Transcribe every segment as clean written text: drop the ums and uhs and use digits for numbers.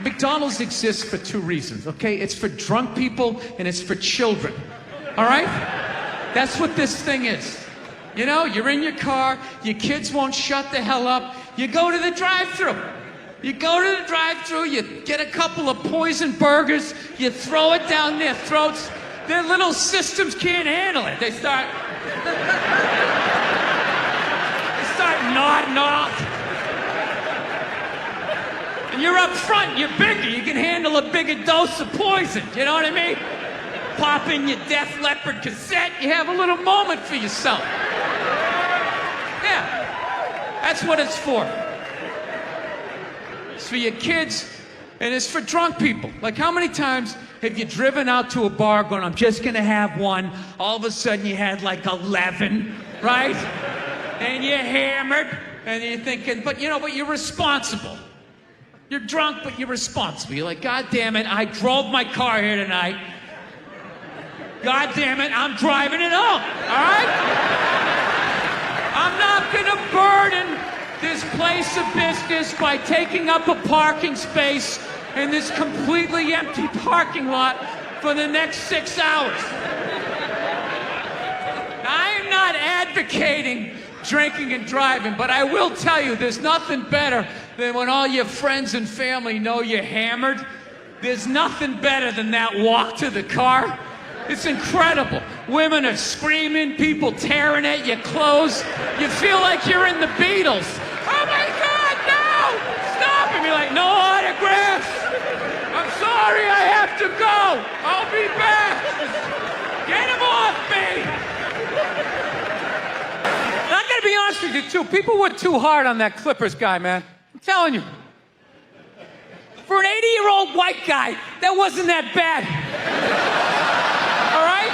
McDonald's exists for two reasons, okay? It's for drunk people and it's for children, all right? That's what this thing is. You know, you're in your car, your kids won't shut the hell up, you go to the drive-thru. You go to the drive-thru, you get a couple of poison burgers, you throw it down their throats, their little systems can't handle it. They start nodding off. And you're up front, you're bigger, you can handle a bigger dose of poison, you know what I mean? Pop in your Def Leppard cassette, you have a little moment for yourself. Yeah, that's what it's for. It's for your kids, and it's for drunk people. Like, how many times have you driven out to a bar going, I'm just gonna have one, all of a sudden you had like 11, right? And you're hammered, and you're thinking, but you're responsible. You're drunk, but you're responsible. You're like, God damn it, I drove my car here tonight. God damn it, I'm driving it home, all right? I'm not gonna burden this place of business by taking up a parking space in this completely empty parking lot for the next 6 hours. I am not advocating drinking and driving, but I will tell you, there's nothing better than when all your friends and family know you're hammered. There's nothing better than that walk to the car. It's incredible. Women are screaming, people tearing at your clothes. You feel like you're in the Beatles. Oh my God, no! Stop! And you're like, no autographs! I'm sorry, I have to go! I'll be back! Get him off me! And I gotta be honest with you, too. People were too hard on that Clippers guy, man. I'm telling you. For an 80-year-old white guy, that wasn't that bad. All right?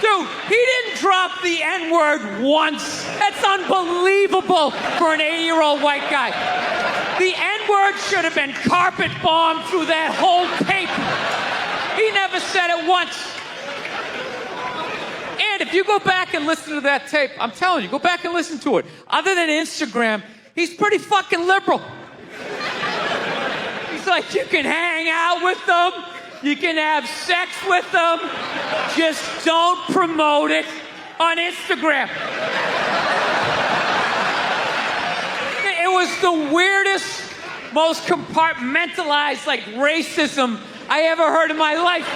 Dude, he didn't drop the N-word once. That's unbelievable for an 80-year-old white guy. The N-word should have been carpet bombed through that whole tape. He never said it once. And if you go back and listen to that tape, I'm telling you, go back and listen to it. Other than Instagram, he's pretty fucking liberal. He's like, you can hang out with them. You can have sex with them. Just don't promote it on Instagram. It was the weirdest, most compartmentalized, like, racism I ever heard in my life.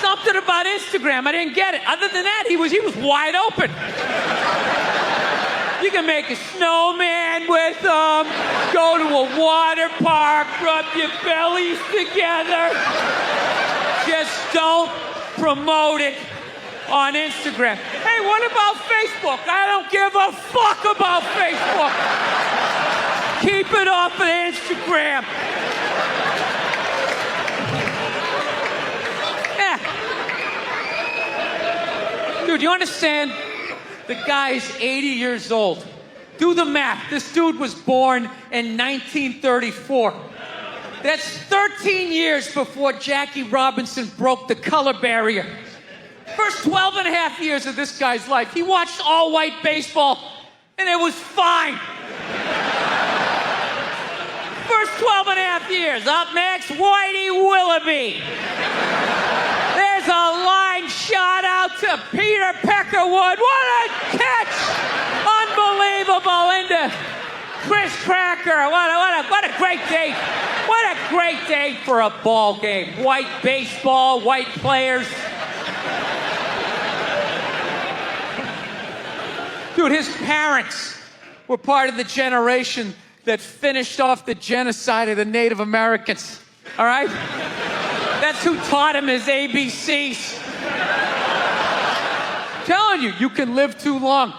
Something about Instagram, I didn't get it. Other than that, he was wide open. You can make a snowman with them, go to a water park, rub your bellies together. Just don't promote it on Instagram. Hey, what about Facebook? I don't give a fuck about Facebook. Keep it off of Instagram. Yeah. Dude, you understand? The guy's 80 years old. Do the math. This dude was born in 1934. That's 13 years before Jackie Robinson broke the color barrier. First 12 and a half years of this guy's life, he watched all-white baseball, and it was fine. First 12 and a half years. Up next, Whitey Willoughby. There's a line shot out to Peter Peckerwood. What a catch! Unbelievable into Chris Cracker. What a great day. What a great day for a ball game. White baseball, white players. Dude, his parents were part of the generation that finished off the genocide of the Native Americans. All right? That's who taught him his ABCs. I'm telling you, you can live too long.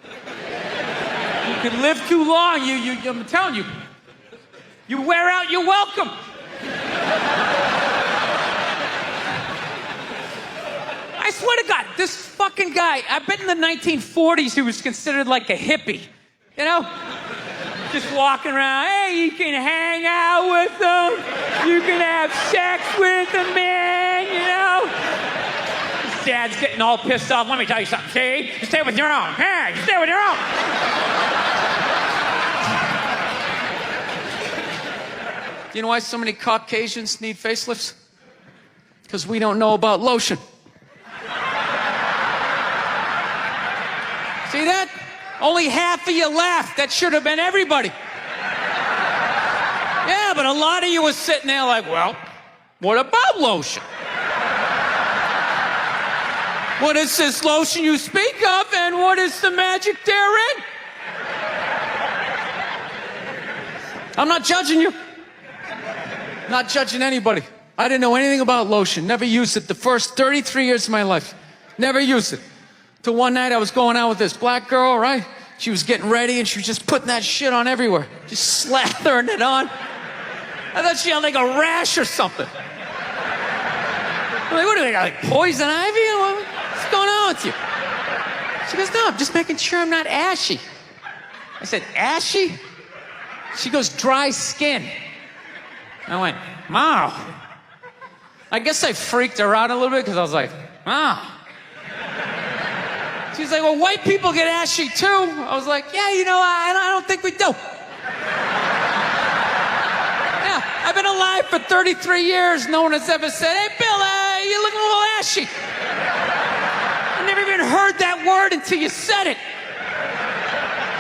You can live too long. I'm telling you, you wear out your welcome. I swear to God, this fucking guy, I bet in the 1940s he was considered like a hippie. You know? Just walking around, hey, you can hang out with them. You can have sex with them, man, you know? His dad's getting all pissed off. Let me tell you something, see? You stay with your own. Hey, you stay with your own. Do you know why so many Caucasians need facelifts? Because we don't know about lotion. See that? Only half of you laughed. That should have been everybody. Yeah, but a lot of you were sitting there like, well, what about lotion? What is this lotion you speak of, and what is the magic therein? I'm not judging you. Not judging anybody. I didn't know anything about lotion. Never used it the first 33 years of my life. Never used it. Till one night I was going out with this black girl, right? She was getting ready and she was just putting that shit on everywhere. Just slathering it on. I thought she had like a rash or something. I'm like, what do we got, like poison ivy? What's going on with you? She goes, no, I'm just making sure I'm not ashy. I said, ashy? She goes, dry skin. I went, wow. I guess I freaked her out a little bit because I was like, wow. She's like, well, white people get ashy too. I was like, yeah, you know, I don't think we do. Yeah, I've been alive for 33 years. No one has ever said, hey, Bill, you're looking a little ashy. I never even heard that word until you said it.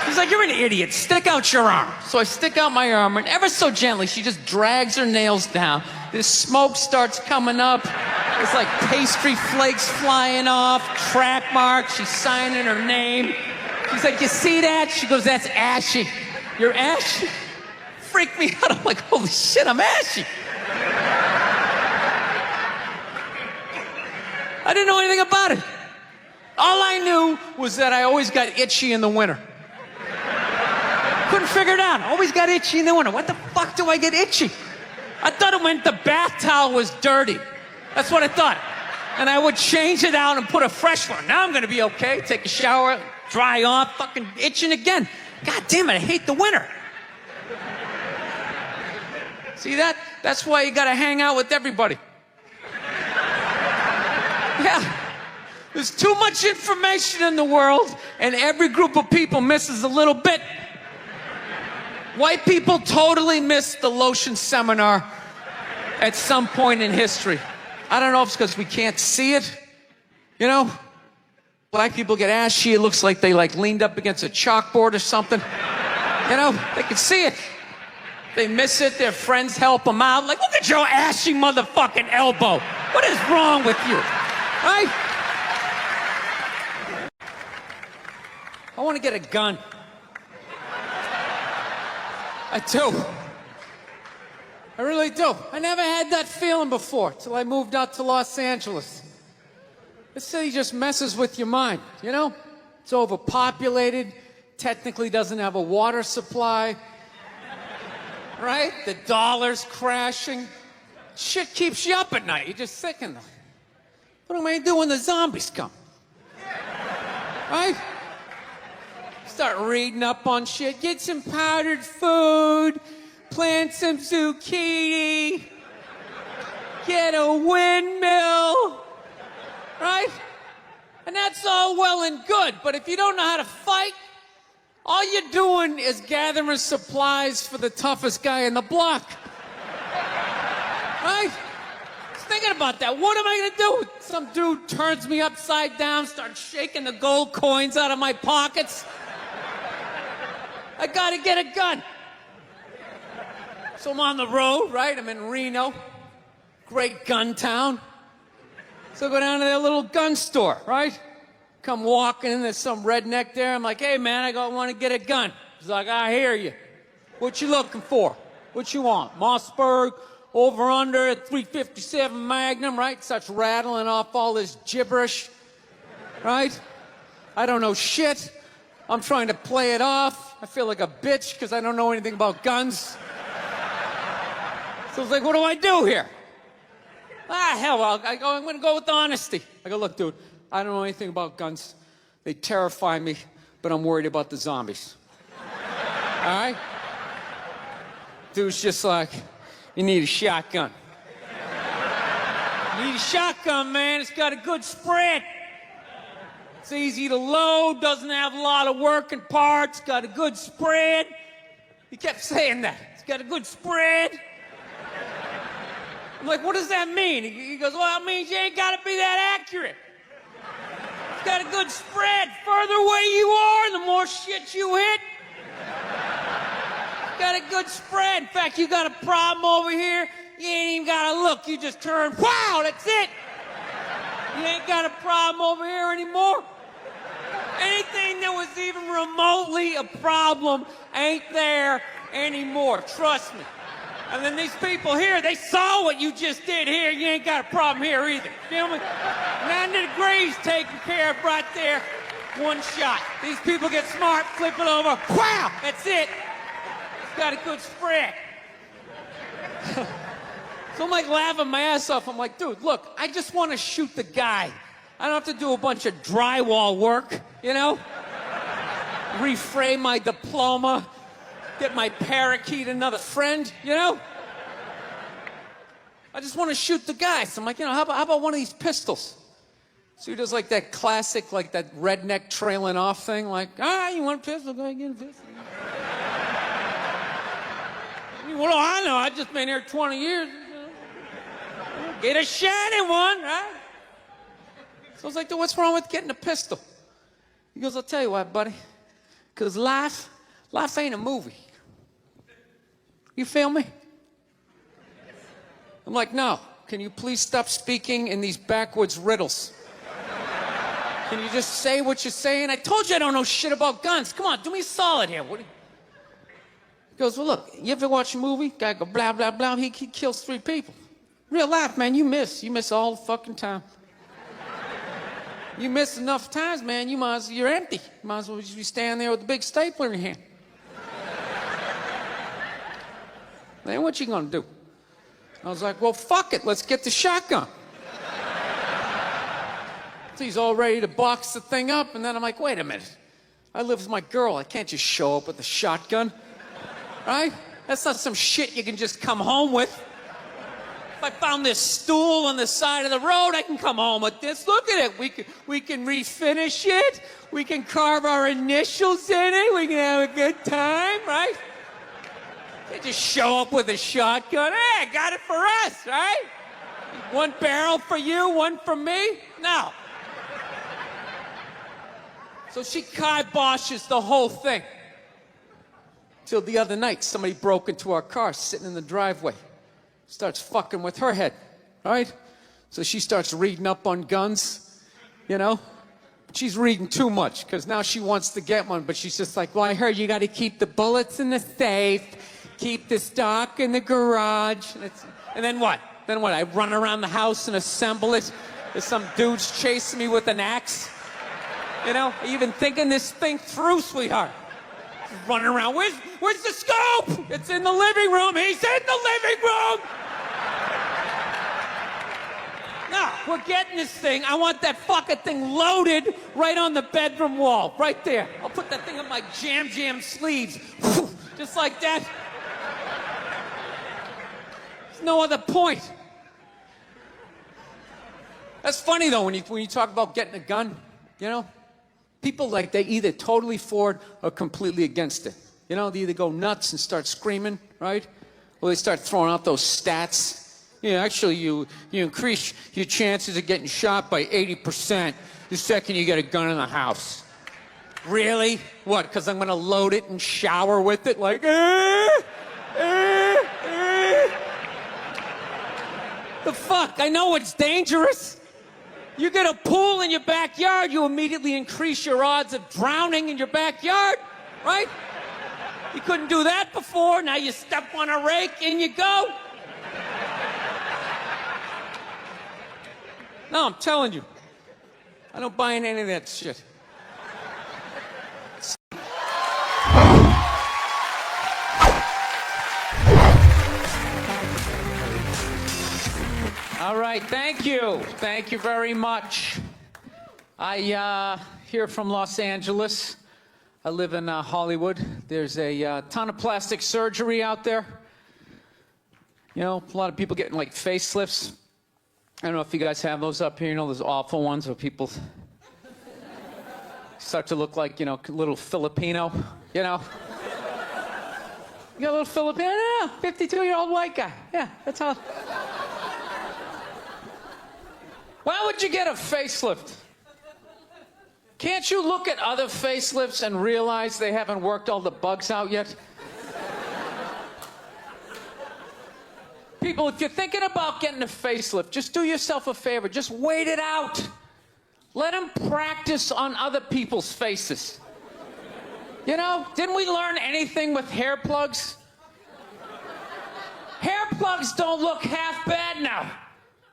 She's like, you're an idiot. Stick out your arm. So I stick out my arm, and ever so gently, she just drags her nails down. This smoke starts coming up. It's like pastry flakes flying off, track marks. She's signing her name. She's like, you see that? She goes, that's ashy. You're ashy? Freaked me out. I'm like, holy shit, I'm ashy. I didn't know anything about it. All I knew was that I always got itchy in the winter. Couldn't figure it out. Always got itchy in the winter. What the fuck do I get itchy? I thought it meant the bath towel was dirty. That's what I thought. And I would change it out and put a fresh one. Now I'm going to be okay. Take a shower, dry off, fucking itching again. God damn it, I hate the winter. See that? That's why you got to hang out with everybody. Yeah. There's too much information in the world, and every group of people misses a little bit. White people totally missed the lotion seminar at some point in history. I don't know if it's because we can't see it. You know? Black people get ashy. It looks like they leaned up against a chalkboard or something. You know? They can see it. They miss it. Their friends help them out. Like, look at your ashy motherfucking elbow. What is wrong with you? Right? I want to get a gun. I do. I really do. I never had that feeling before till I moved out to Los Angeles. This city just messes with your mind, you know? It's overpopulated, technically doesn't have a water supply, right? The dollar's crashing. Shit keeps you up at night. You're just thinking, what am I gonna do when the zombies come? Right? Start reading up on shit. Get some powdered food. Plant some zucchini. Get a windmill. Right? And that's all well and good. But if you don't know how to fight, all you're doing is gathering supplies for the toughest guy in the block. Right? Just thinking about that. What am I going to do? Some dude turns me upside down, starts shaking the gold coins out of my pockets. I gotta get a gun. So I'm on the road, right? I'm in Reno. Great gun town. So I go down to their little gun store, right? Come walking in, there's some redneck there. I'm like, hey man, I want to get a gun. He's like, I hear you. What you looking for? What you want? Mossberg, over under, 357 Magnum, right? Starts rattling off all this gibberish, right? I don't know shit. I'm trying to play it off. I feel like a bitch because I don't know anything about guns. So I was like, what do I do here? Hell, I'm going to go with honesty. I go, look, dude, I don't know anything about guns. They terrify me, but I'm worried about the zombies. All right? Dude's just like, you need a shotgun. You need a shotgun, man. It's got a good spread. It's easy to load, doesn't have a lot of working parts, got a good spread. He kept saying that. It's got a good spread. I'm like, what does that mean? He goes, well, it means you ain't got to be that accurate. It's got a good spread. Further away you are, the more shit you hit. Got a good spread. In fact, you got a problem over here, you ain't even got to look. You just turn, wow, that's it. You ain't got a problem over here anymore. Anything that was even remotely a problem ain't there anymore. Trust me. And then these people here, they saw what you just did here. You ain't got a problem here either. Feel me? 90 degrees taken care of right there. One shot. These people get smart, flip it over. Wow, that's it. It's got a good spread. So I'm like laughing my ass off. I'm like, dude, look, I just want to shoot the guy. I don't have to do a bunch of drywall work, you know? Reframe my diploma, get my parakeet another friend, you know? I just want to shoot the guy. So I'm like, you know, how about one of these pistols? So he does like that classic, like that redneck trailing off thing, like, you want a pistol? Go ahead, get a pistol. What do I know? I've just been here 20 years. Get a shot in one, right? So I was like, dude, what's wrong with getting a pistol? He goes, I'll tell you what, buddy. Because life ain't a movie. You feel me? I'm like, no. Can you please stop speaking in these backwoods riddles? Can you just say what you're saying? I told you I don't know shit about guns. Come on, do me a solid here. He goes, well, look, you ever watch a movie? Guy go, blah, blah, blah. He kills 3 people. Real life, man, you miss all the fucking time. You miss enough times, man, you're empty. You might as well just be standing there with a big stapler in your hand. Then what you gonna do? I was like, well, fuck it, let's get the shotgun. So he's all ready to box the thing up, and then I'm like, wait a minute. I live with my girl, I can't just show up with a shotgun, right? That's not some shit you can just come home with. If I found this stool on the side of the road, I can come home with this. Look at it. We can refinish it. We can carve our initials in it. We can have a good time, right? They just show up with a shotgun. Hey, I got it for us, right? One barrel for you, one for me? No. So she kiboshes the whole thing. Till the other night, somebody broke into our car sitting in the driveway. Starts fucking with her head, right? So she starts reading up on guns, you know? She's reading too much, because now she wants to get one, but she's just like, well, I heard you got to keep the bullets in the safe, keep the stock in the garage. And then what? Then what? I run around the house and assemble it? There's some dudes chasing me with an axe? You know? Are you even thinking this thing through, sweetheart? Running around. Where's the scope? It's in the living room. He's in the living room. No, we're getting this thing. I want that fucking thing loaded right on the bedroom wall. Right there. I'll put that thing on my jam sleeves. Just like that. There's no other point. That's funny, though, when you talk about getting a gun, you know? People, like, they either totally for it or completely against it. You know, they either go nuts and start screaming, right? Or they start throwing out those stats. Yeah, actually, you increase your chances of getting shot by 80% the second you get a gun in the house. Really? What, because I'm going to load it and shower with it? Like, The fuck? I know it's dangerous. You get a pool in your backyard, you immediately increase your odds of drowning in your backyard, right? You couldn't do that before, now you step on a rake, in you go. No, I'm telling you, I don't buy in any of that shit. All right, thank you. Thank you very much. I here from Los Angeles. I live in Hollywood. There's a ton of plastic surgery out there. You know, a lot of people getting like facelifts. I don't know if you guys have those up here. You know, those awful ones where people start to look like, you know, little Filipino, you know. You got a little Filipino? Yeah, 52-year-old white guy. Yeah, that's how. Why would you get a facelift? Can't you look at other facelifts and realize they haven't worked all the bugs out yet? People, if you're thinking about getting a facelift, just do yourself a favor. Just wait it out. Let them practice on other people's faces. You know, didn't we learn anything with hair plugs? Hair plugs don't look half bad now.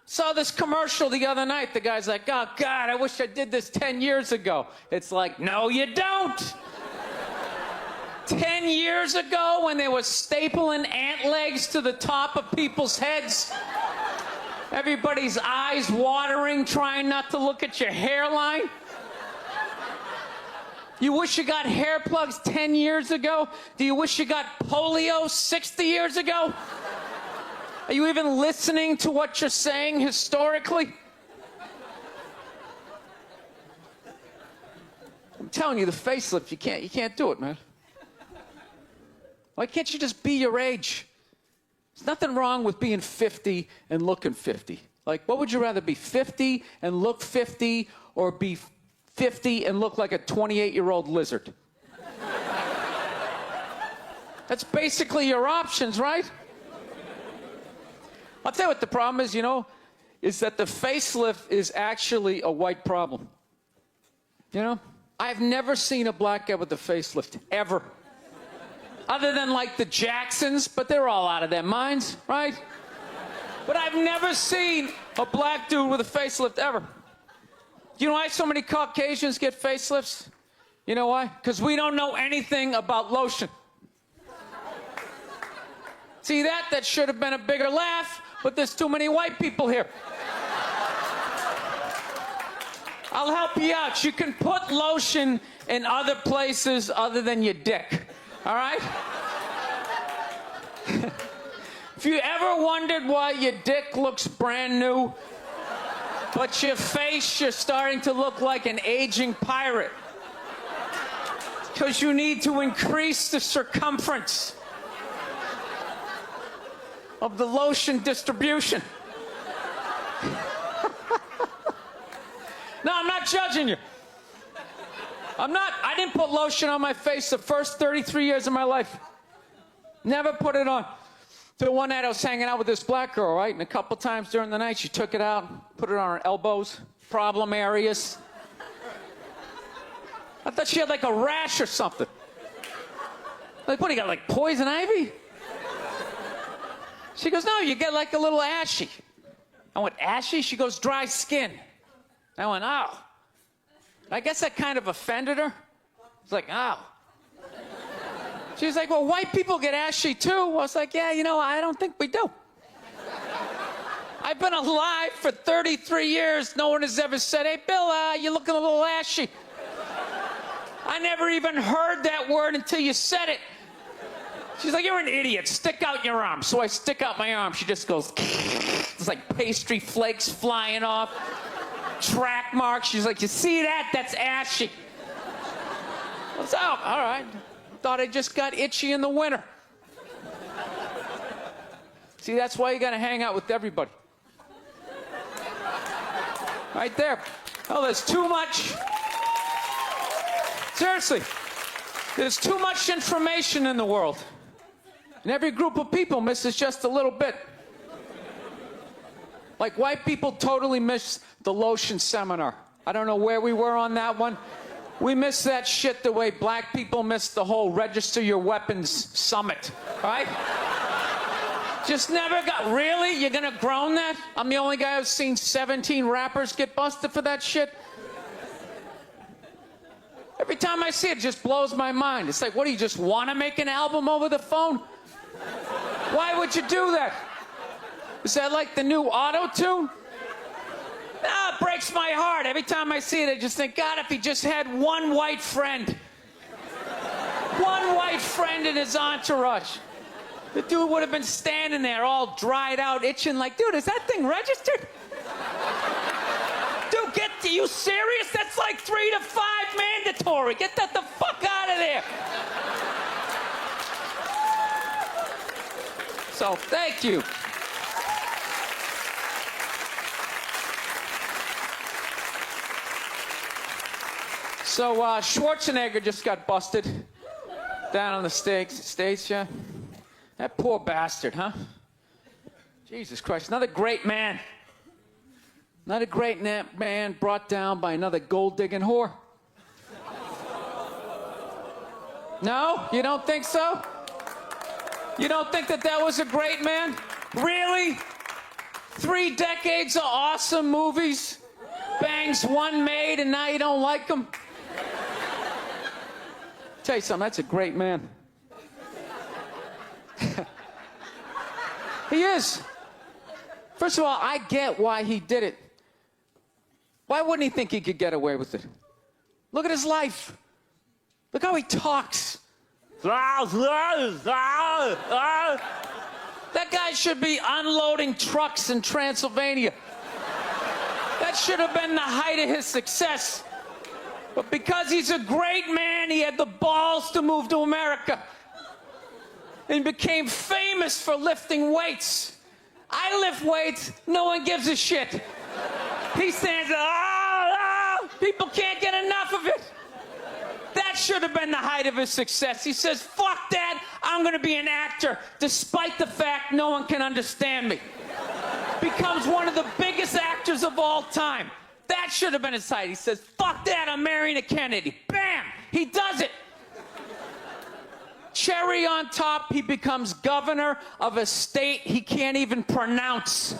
Saw this commercial the other night. The guy's like, oh, God, I wish I did this 10 years ago. It's like, no, you don't. 10 years ago when they were stapling ant legs to the top of people's heads, everybody's eyes watering, trying not to look at your hairline. You wish you got hair plugs 10 years ago? Do you wish you got polio 60 years ago? Are you even listening to what you're saying historically? I'm telling you, the facelift, you can't do it, man. Why can't you just be your age? There's nothing wrong with being 50 and looking 50. Like, what would you rather be, 50 and look 50, or be 50 and look like a 28-year-old lizard? That's basically your options, right? I'll tell you what the problem is, you know, is that the facelift is actually a white problem. You know? I've never seen a black guy with a facelift, ever. Other than, like, the Jacksons, but they're all out of their minds, right? But I've never seen a black dude with a facelift, ever. You know why so many Caucasians get facelifts? You know why? Because we don't know anything about lotion. See that? That should have been a bigger laugh, but there's too many white people here. I'll help you out. You can put lotion in other places other than your dick. All right? If you ever wondered why your dick looks brand new, but your face, you're starting to look like an aging pirate, because you need to increase the circumference of the lotion distribution. No, I'm not judging you. I didn't put lotion on my face the first 33 years of my life. Never put it on. Till one night I was hanging out with this black girl, right? And a couple times during the night she took it out, put it on her elbows, problem areas. I thought she had like a rash or something. Like, what, you got like poison ivy? She goes, no, you get like a little ashy. I went, ashy? She goes, dry skin. I went, oh. I guess that kind of offended her. It's like, oh. She's like, well, white people get ashy too. I was like, yeah, you know, I don't think we do. I've been alive for 33 years. No one has ever said, hey, Bill, you're looking a little ashy. I never even heard that word until you said it. She's like, you're an idiot. Stick out your arm. So I stick out my arm. She just goes, it's like pastry flakes flying off. Track marks. She's like, you see that? That's ashy. I was, oh, all right. Thought I just got itchy in the winter. See, that's why you got to hang out with everybody. Right there. Oh, there's too much. Seriously. There's too much information in the world. And every group of people misses just a little bit. Like, white people totally missed the lotion seminar. I don't know where we were on that one. We missed that shit the way black people missed the whole register your weapons summit, right? Just never got, really? You're gonna groan that? I'm the only guy who's seen 17 rappers get busted for that shit? Every time I see it, it just blows my mind. It's like, what, do you just want to make an album over the phone? Why would you do that? Is that like the new auto-tune? No, it breaks my heart. Every time I see it, I just think, God, if he just had one white friend. One white friend in his entourage. The dude would have been standing there all dried out, itching like, dude, is that thing registered? Dude, are you serious? That's like 3 to 5 mandatory. Get that the fuck out of there. So, thank you. So Schwarzenegger just got busted down on the States, yeah? That poor bastard, huh? Jesus Christ, another great man. Another great man brought down by another gold-digging whore. No? You don't think so? You don't think that was a great man? Really? 3 decades of awesome movies? Bangs one made and now you don't like him? Tell you something, that's a great man. He is. First of all, I get why he did it. Why wouldn't he think he could get away with it? Look at his life. Look how he talks. That guy should be unloading trucks in Transylvania. That should have been the height of his success. But because he's a great man, he had the balls to move to America and became famous for lifting weights. I lift weights, no one gives a shit. He stands, people can't get enough of it. That should have been the height of his success. He says, fuck that, I'm gonna be an actor, despite the fact no one can understand me. Becomes one of the biggest actors of all time. That should have been his height. He says, fuck that, I'm marrying a Kennedy. Bam! He does it. Cherry on top, he becomes governor of a state he can't even pronounce.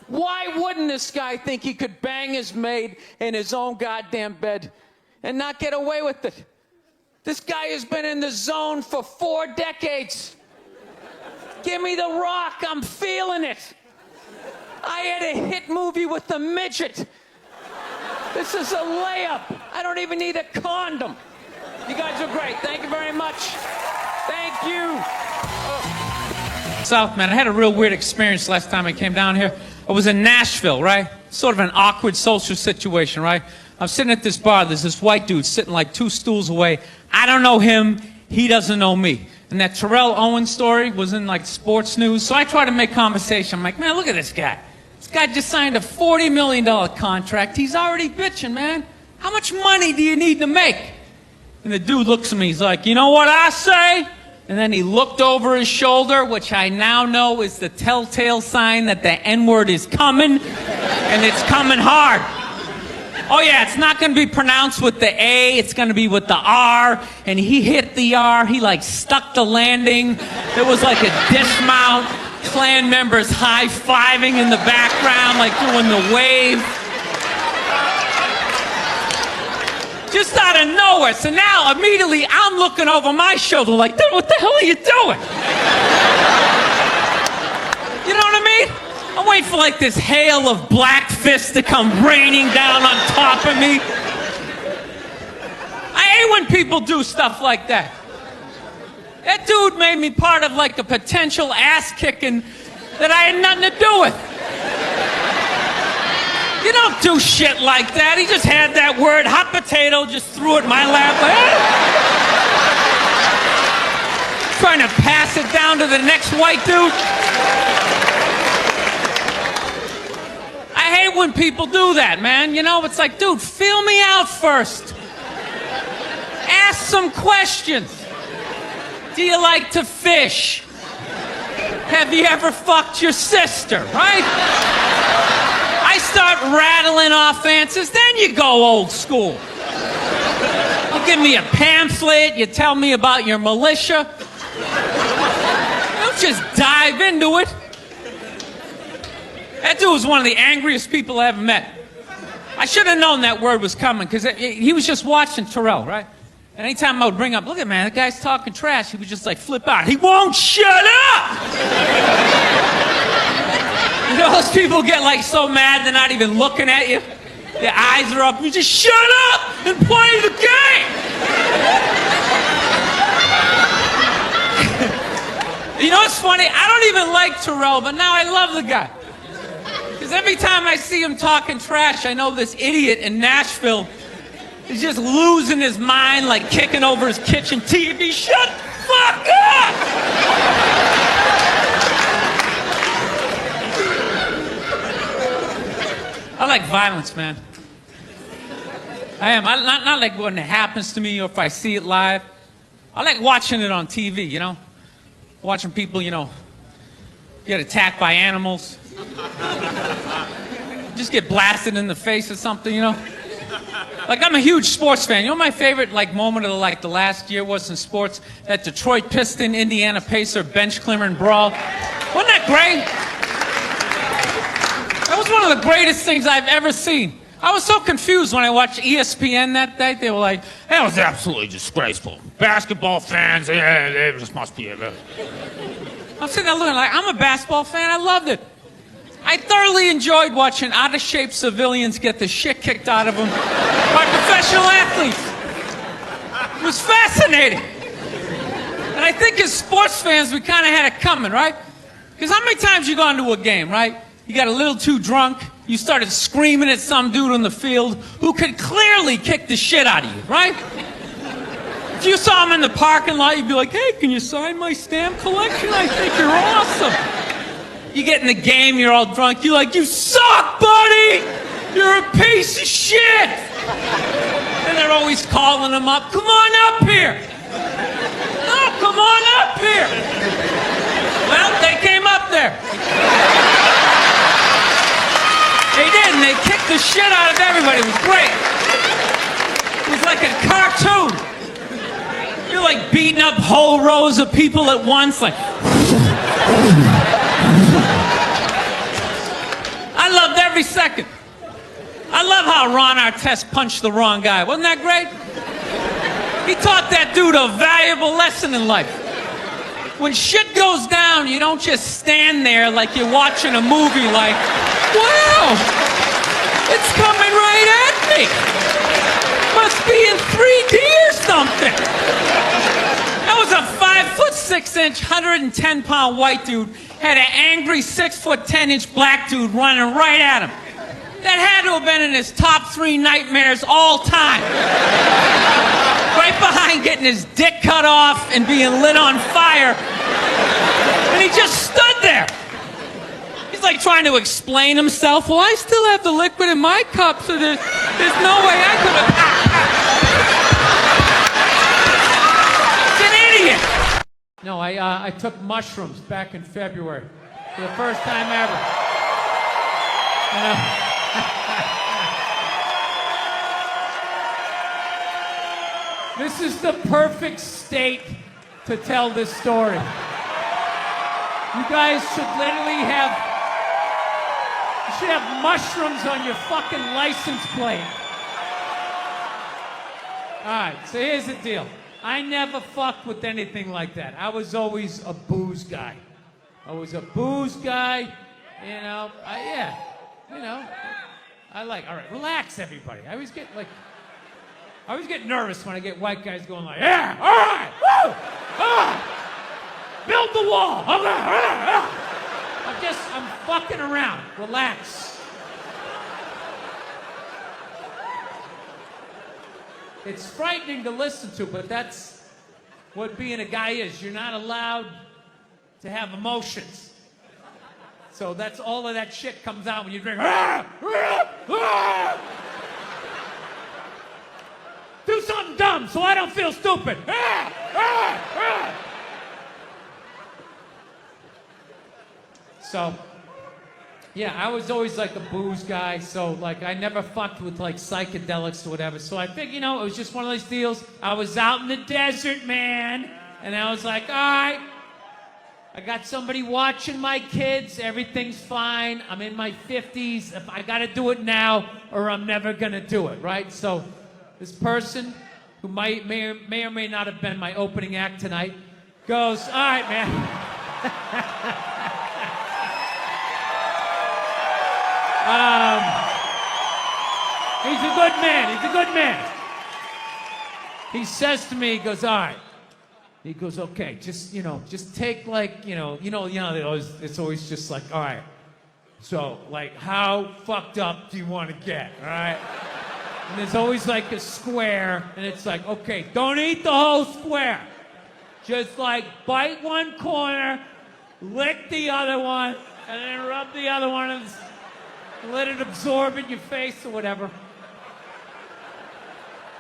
Why wouldn't this guy think he could bang his maid in his own goddamn bed and not get away with it? This guy has been in the zone for 4 decades. Give me the rock, I'm feeling it. I had a hit movie with a midget. This is a layup. I don't even need a condom. You guys are great. Thank you very much. Thank you. South, man, I had a real weird experience last time I came down here. I was in Nashville, right? Sort of an awkward social situation, right? I'm sitting at this bar. There's this white dude sitting like 2 stools away. I don't know him. He doesn't know me. And that Terrell Owens story was in like sports news. So I try to make conversation. I'm like, man, look at this guy. This guy just signed a $40 million contract. He's already bitching, man. How much money do you need to make? And the dude looks at me. He's like, you know what I say? And then he looked over his shoulder, which I now know is the telltale sign that the N-word is coming, and it's coming hard. Oh yeah, it's not going to be pronounced with the A, it's going to be with the R, and he hit the R, he like stuck the landing. There was like a dismount, Klan members high-fiving in the background, like doing the wave. Just out of nowhere. So now, immediately, I'm looking over my shoulder like, dude, what the hell are you doing? You know what I mean? I'm waiting for like this hail of black fists to come raining down on top of me. I hate when people do stuff like that. That dude made me part of like a potential ass-kicking that I had nothing to do with. You don't do shit like that. He just had that word, hot potato, just threw it in my lap. Trying to pass it down to the next white dude. I hate when people do that, man. You know, it's like, dude, feel me out first. Ask some questions. Do you like to fish? Have you ever fucked your sister, right? I start rattling off answers, then you go old school. You give me a pamphlet, you tell me about your militia. Don't just dive into it. That dude was one of the angriest people I ever met. I should have known that word was coming, because he was just watching Terrell, right? And anytime I would bring up, look at man, that guy's talking trash, he would just like flip out. He won't shut up! You know, those people get like so mad they're not even looking at you. Their eyes are up. You just shut up and play the game. You know what's funny? I don't even like Terrell, but now I love the guy. Because every time I see him talking trash, I know this idiot in Nashville is just losing his mind, like kicking over his kitchen TV. Shut the fuck up! I like violence, man. I am. Not like when it happens to me or if I see it live. I like watching it on TV, you know? Watching people, you know, get attacked by animals. Just get blasted in the face or something, you know? Like, I'm a huge sports fan. You know my favorite, like, moment of, like, the last year was in sports? That Detroit Piston, Indiana Pacer, bench climber and brawl. Wasn't that great? That was one of the greatest things I've ever seen. I was so confused when I watched ESPN that day. They were like, that was absolutely disgraceful. Basketball fans, they just must be... I'm sitting there looking like, I'm a basketball fan. I loved it. I thoroughly enjoyed watching out-of-shape civilians get the shit kicked out of them by professional athletes. It was fascinating. And I think as sports fans, we kind of had it coming, right? Because how many times you gone to a game, right? You got a little too drunk, you started screaming at some dude on the field who could clearly kick the shit out of you, right? If you saw him in the parking lot, you'd be like, hey, can you sign my stamp collection? I think you're awesome. You get in the game, you're all drunk, you're like, you suck, buddy! You're a piece of shit! And they're always calling him up, come on up here! No, come on up here! Well, they came up there. They did, and they kicked the shit out of everybody. It was great. It was like a cartoon. You're like beating up whole rows of people at once, like... I loved every second. I love how Ron Artest punched the wrong guy. Wasn't that great? He taught that dude a valuable lesson in life. When shit goes down, you don't just stand there like you're watching a movie like, wow, it's coming right at me. Must be in 3D or something. That was a 5'6", 110-pound white dude had an angry 6'10" black dude running right at him. That had to have been in his top 3 nightmares all time. Right behind getting his dick cut off and being lit on fire. And he just stood there. He's like trying to explain himself. Well, I still have the liquid in my cup, so there's no way I could have... It's an idiot. No, I took mushrooms back in February for the first time ever. You know? This is the perfect state to tell this story. You guys should literally you should have mushrooms on your fucking license plate. All right, so here's the deal. I never fucked with anything like that. I was always a booze guy. All right, relax everybody. I always get nervous when I get white guys going like, yeah, all right, woo, build the wall, okay, I'm fucking around, relax. It's frightening to listen to, but that's what being a guy is. You're not allowed to have emotions. So that's all of that shit comes out when you drink. Do something dumb so I don't feel stupid. So, yeah, I was always like a booze guy, so like I never fucked with like psychedelics or whatever. So I think, it was just one of those deals. I was out in the desert, man, and I was like, all right, I got somebody watching my kids, everything's fine, I'm in my 50s, if I gotta do it now or I'm never gonna do it, right? So this person, who may or may not have been my opening act tonight, goes, all right, man. He's a good man. He says to me, he goes, all right. He goes, okay, just take like, it's always just like, all right. So, like, how fucked up do you want to get, all right? And there's always like a square, and it's like, okay, don't eat the whole square. Just like bite one corner, lick the other one, and then rub the other one and let it absorb in your face or whatever.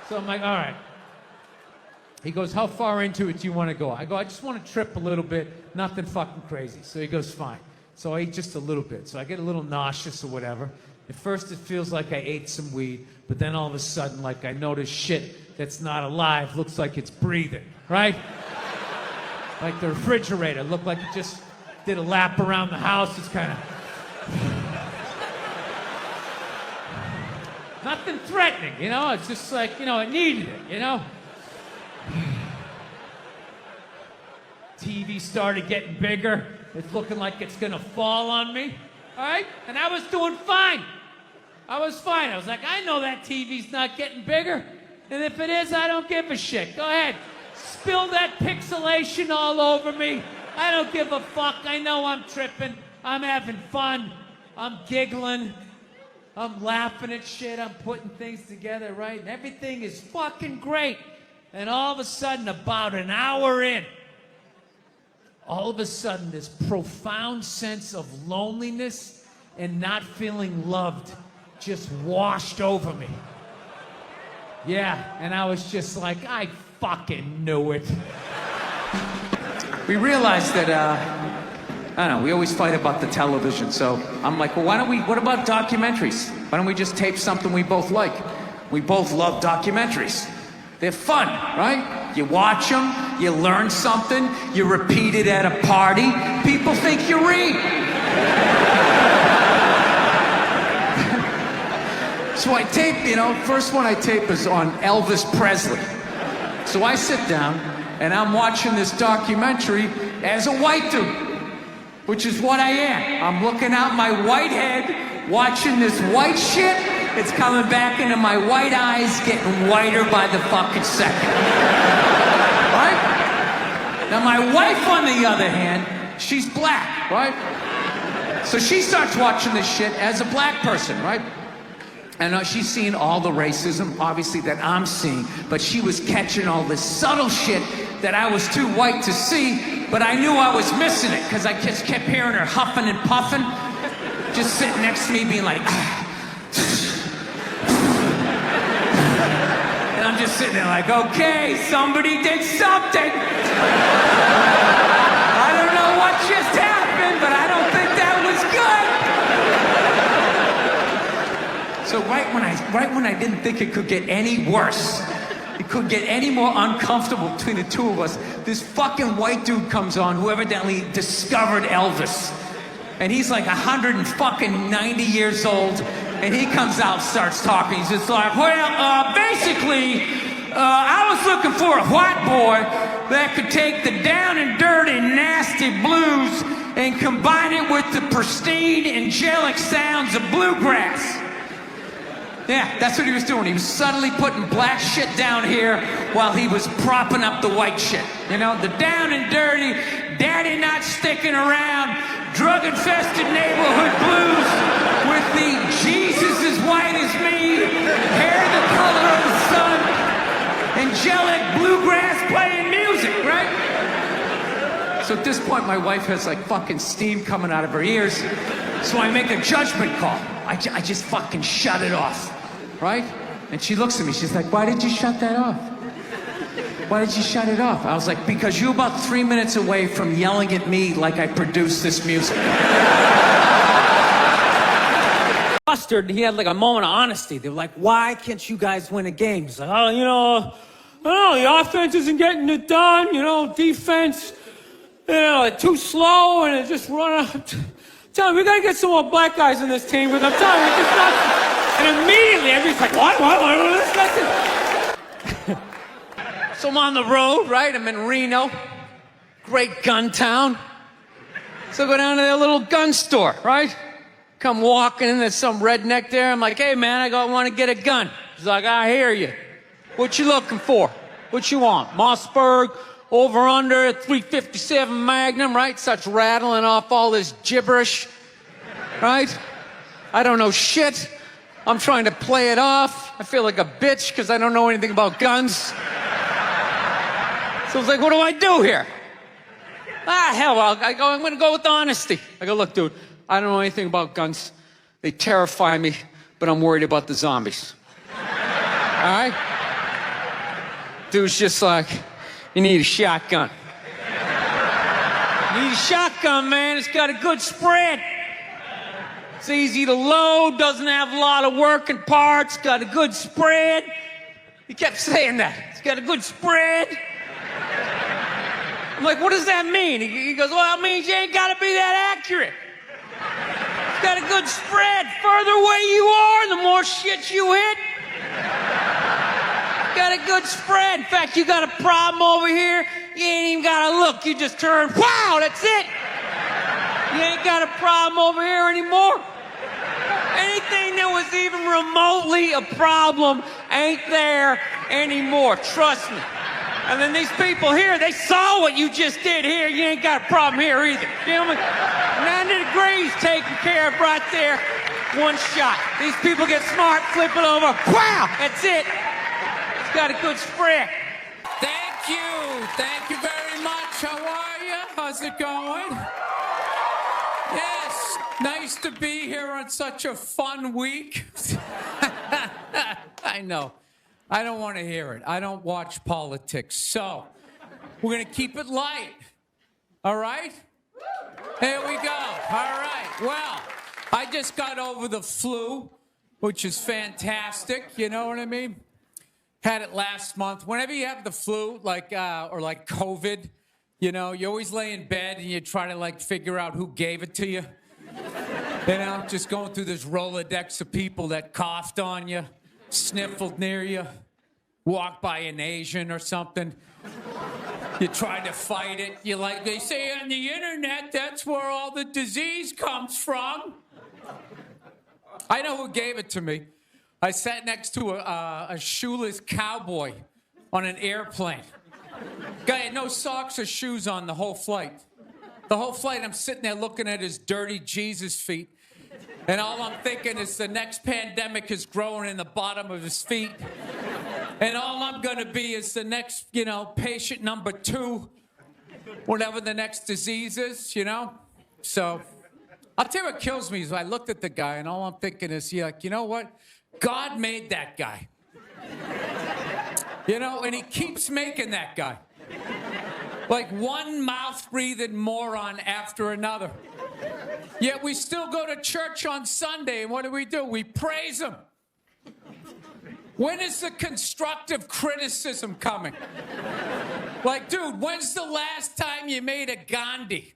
So I'm like, all right. He goes, how far into it do you want to go? I go, I just want to trip a little bit, nothing fucking crazy. So he goes, fine. So I eat just a little bit. So I get a little nauseous or whatever. At first it feels like I ate some weed, but then all of a sudden, like I notice shit that's not alive looks like it's breathing, right? Like the refrigerator looked like it just did a lap around the house. It's kind of... Nothing threatening, you know? It's just like, you know, it needed it, you know? TV started getting bigger. It's looking like it's gonna fall on me, all right? And I was doing fine. I was fine. I was like, I know that TV's not getting bigger. And if it is, I don't give a shit. Go ahead. Spill that pixelation all over me. I don't give a fuck. I know I'm tripping. I'm having fun. I'm giggling. I'm laughing at shit. I'm putting things together, right? And everything is fucking great. And all of a sudden, about an hour in, all of a sudden, this profound sense of loneliness and not feeling loved just washed over me. Yeah, and I was just like, I fucking knew it. We realized that, I don't know, we always fight about the television, so I'm like, well, what about documentaries? Why don't we just tape something we both like? We both love documentaries. They're fun, right? You watch them, you learn something, you repeat it at a party, people think you read. So I tape, you know, first one I tape is on Elvis Presley. So I sit down and I'm watching this documentary as a white dude, which is what I am. I'm looking out my white head, watching this white shit. It's coming back into my white eyes, getting whiter by the fucking second. Right? Now my wife, on the other hand, she's black, right? So she starts watching this shit as a black person, right? And she's seeing all the racism, obviously, that I'm seeing, but she was catching all this subtle shit that I was too white to see, but I knew I was missing it, because I just kept hearing her huffing and puffing, just sitting next to me being like, and I'm just sitting there like, okay, somebody did something. I don't know what just happened, but I don't think that was good. So right when I didn't think it could get any worse, it could get any more uncomfortable between the two of us, this fucking white dude comes on who evidently discovered Elvis. And he's like 190 years old, and he comes out, starts talking. He's just like, well, basically, I was looking for a white boy that could take the down and dirty, nasty blues and combine it with the pristine, angelic sounds of bluegrass. Yeah, that's what he was doing. He was subtly putting black shit down here while he was propping up the white shit. You know, the down and dirty, daddy not sticking around, drug-infested neighborhood blues with the Jesus as white as me, hair the color of the sun, angelic bluegrass playing music, right? So at this point, my wife has like fucking steam coming out of her ears. So I make a judgment call. I just fucking shut it off, right? And she looks at me, she's like, why did you shut that off? Why did you shut it off? I was like, because you're about 3 minutes away from yelling at me like I produced this music. Mustard, he had like a moment of honesty. They were like, why can't you guys win a game? He's like, oh, you know, I don't know, the offense isn't getting it done, you know, defense, you know, too slow, and it just run out. Tell me, we gotta get some more black guys in this team, because I'm telling you, it's not. And immediately, everybody's like, what? So I'm on the road, right? I'm in Reno, great gun town. So I go down to their little gun store, right? Come walking in, there's some redneck there. I'm like, hey man, I want to get a gun. He's like, I hear you. What you looking for? What you want? Mossberg? Over under 357 Magnum, right? Starts rattling off all this gibberish, right? I don't know shit. I'm trying to play it off. I feel like a bitch because I don't know anything about guns. So I was like, what do I do here? Hell, I'm gonna go with honesty. I go, look, dude, I don't know anything about guns. They terrify me, but I'm worried about the zombies. All right? Dude's just like, you need a shotgun. You need a shotgun, man. It's got a good spread. It's easy to load, doesn't have a lot of working parts, got a good spread. He kept saying that. It's got a good spread. I'm like, what does that mean? He goes, well, it means you ain't got to be that accurate. It's got a good spread. Further away you are, the more shit you hit. Got a good spread. In fact, you got a problem over here, you ain't even got to look. You just turn, wow, that's it. You ain't got a problem over here anymore. Anything that was even remotely a problem ain't there anymore. Trust me. And then these people here, they saw what you just did here. You ain't got a problem here either. You know what I mean? 90 degrees taken care of right there. One shot. These people get smart, flip it over. Wow, that's it. It's got a good spread. Thank you. Thank you very much. How are you? How's it going? Yes, nice to be here on such a fun week. I know. I don't want to hear it. I don't watch politics. So, we're going to keep it light. All right? Here we go. All right. Well, I just got over the flu, which is fantastic. You know what I mean? Had it last month. Whenever you have the flu, like COVID, you know, you always lay in bed and you try to, figure out who gave it to you. You know, just going through this Rolodex of people that coughed on you, sniffled near you, walked by an Asian or something. You tried to fight it. They say on the internet, that's where all the disease comes from. I know who gave it to me. I sat next to a shoeless cowboy on an airplane. Guy had no socks or shoes on the whole flight. The whole flight, I'm sitting there looking at his dirty Jesus feet. And all I'm thinking is the next pandemic is growing in the bottom of his feet. And all I'm going to be is the next, patient number 2, whatever the next disease is, So I'll tell you what kills me is I looked at the guy and all I'm thinking is, you know what? God made that guy. And he keeps making that guy. Like one mouth-breathing moron after another. Yet we still go to church on Sunday, and what do? We praise him. When is the constructive criticism coming? Dude, when's the last time you made a Gandhi?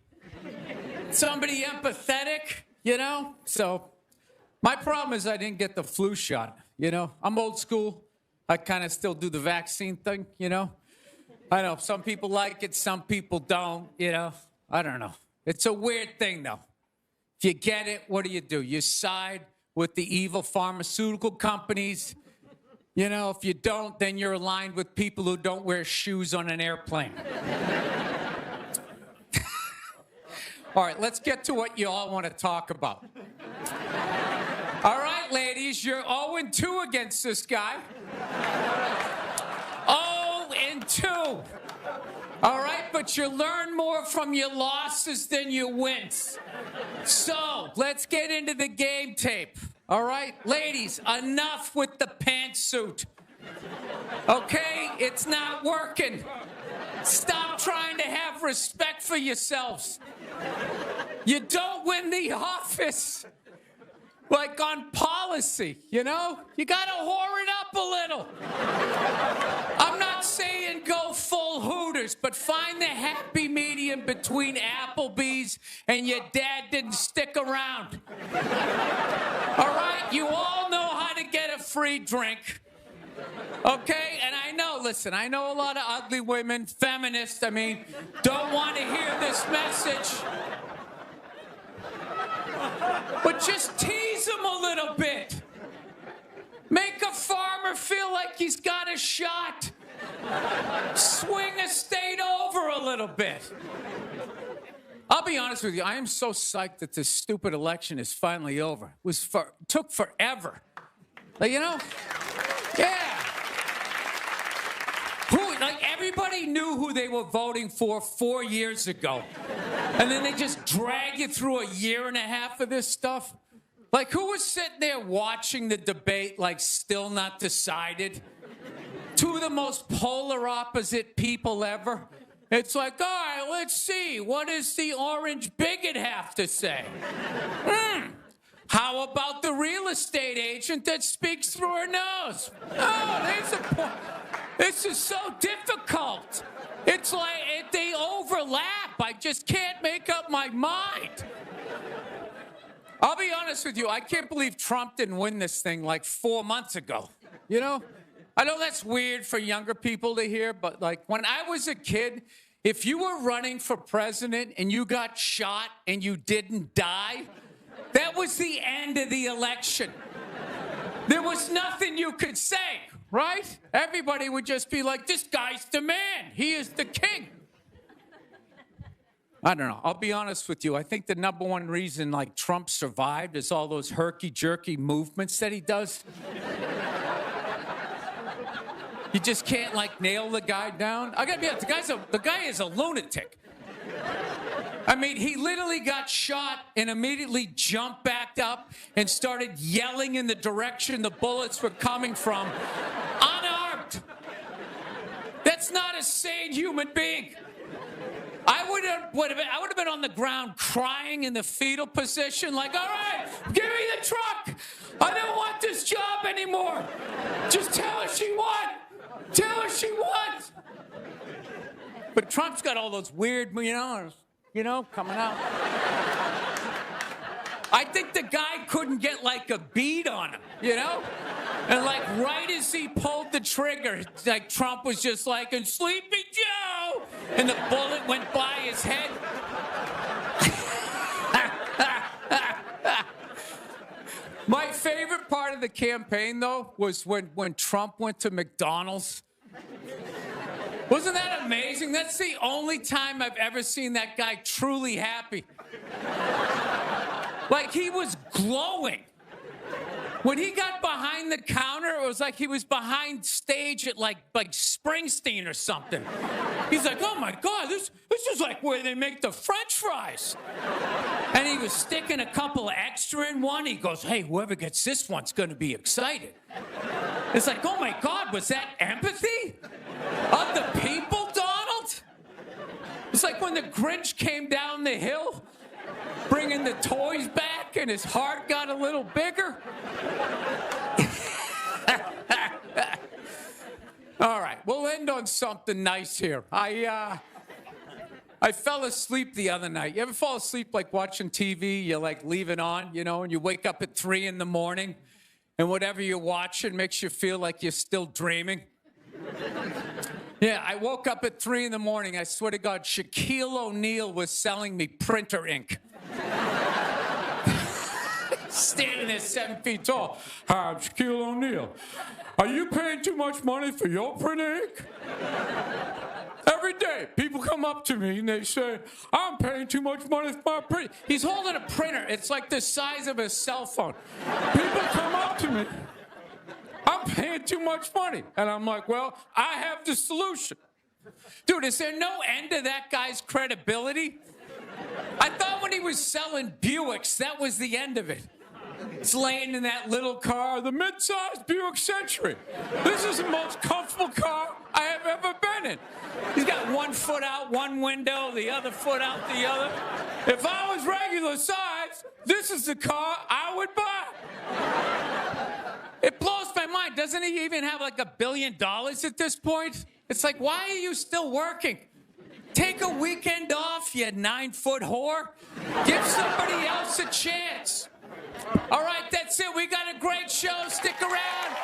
Somebody empathetic, So, my problem is I didn't get the flu shot, I'm old school. I kind of still do the vaccine thing, I know some people like it, some people don't, I don't know. It's a weird thing, though. If you get it, what do? You side with the evil pharmaceutical companies. If you don't, then you're aligned with people who don't wear shoes on an airplane. All right, let's get to what you all want to talk about. All right, ladies, you're 0-2 against this guy. 0-2. All right, but you learn more from your losses than your wins. So, let's get into the game tape. All right, ladies, enough with the pantsuit. Okay, it's not working. Stop trying to have respect for yourselves. You don't win the office. On policy, You gotta whore it up a little. I'm not saying go full Hooters, but find the happy medium between Applebee's and your dad didn't stick around. All right? You all know how to get a free drink. Okay? And I know a lot of ugly women, feminists, don't want to hear this message. But just tease him a little bit. Make a farmer feel like he's got a shot. Swing a state over a little bit. I'll be honest with you, I am so psyched that this stupid election is finally over. It took forever. Yeah. Everybody knew who they were voting for 4 years ago. And then they just drag you through a year and a half of this stuff. Who was sitting there watching the debate, still not decided? two of the most polar opposite people ever. It's like, all right, let's see. What does the orange bigot have to say? How about the real estate agent that speaks through her nose? Oh, there's a point. This is so difficult. It's like they overlap. I just can't make up my mind. I'll be honest with you. I can't believe Trump didn't win this thing like 4 months ago. You know? I know that's weird for younger people to hear, but like when I was a kid, if you were running for president and you got shot and you didn't die, that was the end of the election. There was nothing you could say, right? Everybody would just be like, this guy's the man. He is the king. I don't know. I'll be honest with you. I think the number one reason like Trump survived is all those herky-jerky movements that he does. You just can't like nail the guy down. I gotta be honest, the guy is a lunatic. I mean, he literally got shot and immediately jumped back up and started yelling in the direction the bullets were coming from, unarmed. That's not a sane human being. I would have been on the ground crying in the fetal position, like, all right, give me the truck. I don't want this job anymore. Just tell her she won. Tell her she won. But Trump's got all those weird, coming out. I think the guy couldn't get like a bead on him, And like right as he pulled the trigger, like Trump was just like, and Sleepy Joe, and the bullet went by his head. My favorite part of the campaign, though, was when Trump went to McDonald's. Wasn't that amazing? That's the only time I've ever seen that guy truly happy. Like, he was glowing. When he got behind the counter, it was like he was behind stage at like Springsteen or something. He's like, oh my God, this is like where they make the French fries. And he was sticking a couple of extra in one. He goes, hey, whoever gets this one's gonna be excited. It's like, oh my God, was that empathy of the people, Donald? It's like when the Grinch came down the hill, bringing the toys back, and his heart got a little bigger. All right, we'll end on something nice here. I fell asleep the other night. You ever fall asleep like watching TV? You like leave it on, and you wake up at 3 in the morning, and whatever you're watching makes you feel like you're still dreaming. Yeah, I woke up at 3 in the morning. I swear to God, Shaquille O'Neal was selling me printer ink. Standing there 7 feet tall. Hi, I'm Shaquille O'Neal. Are you paying too much money for your printer ink? Every day, people come up to me and they say, I'm paying too much money for my printer. He's holding a printer. It's like the size of a cell phone. People come up to me. I'm paying too much money. And I'm like, well, I have the solution. Dude, is there no end to that guy's credibility? I thought when he was selling Buicks, that was the end of it. It's laying in that little car, the mid-sized Buick Century. This is the most comfortable car I have ever been in. He's got one foot out one window, the other foot out the other. If I was regular size, this is the car I would buy. It blows my mind. Doesn't he even have like $1 billion at this point? It's like, why are you still working? Take a weekend off, you 9-foot whore. Give somebody else a chance. All right, that's it. We got a great show. Stick around.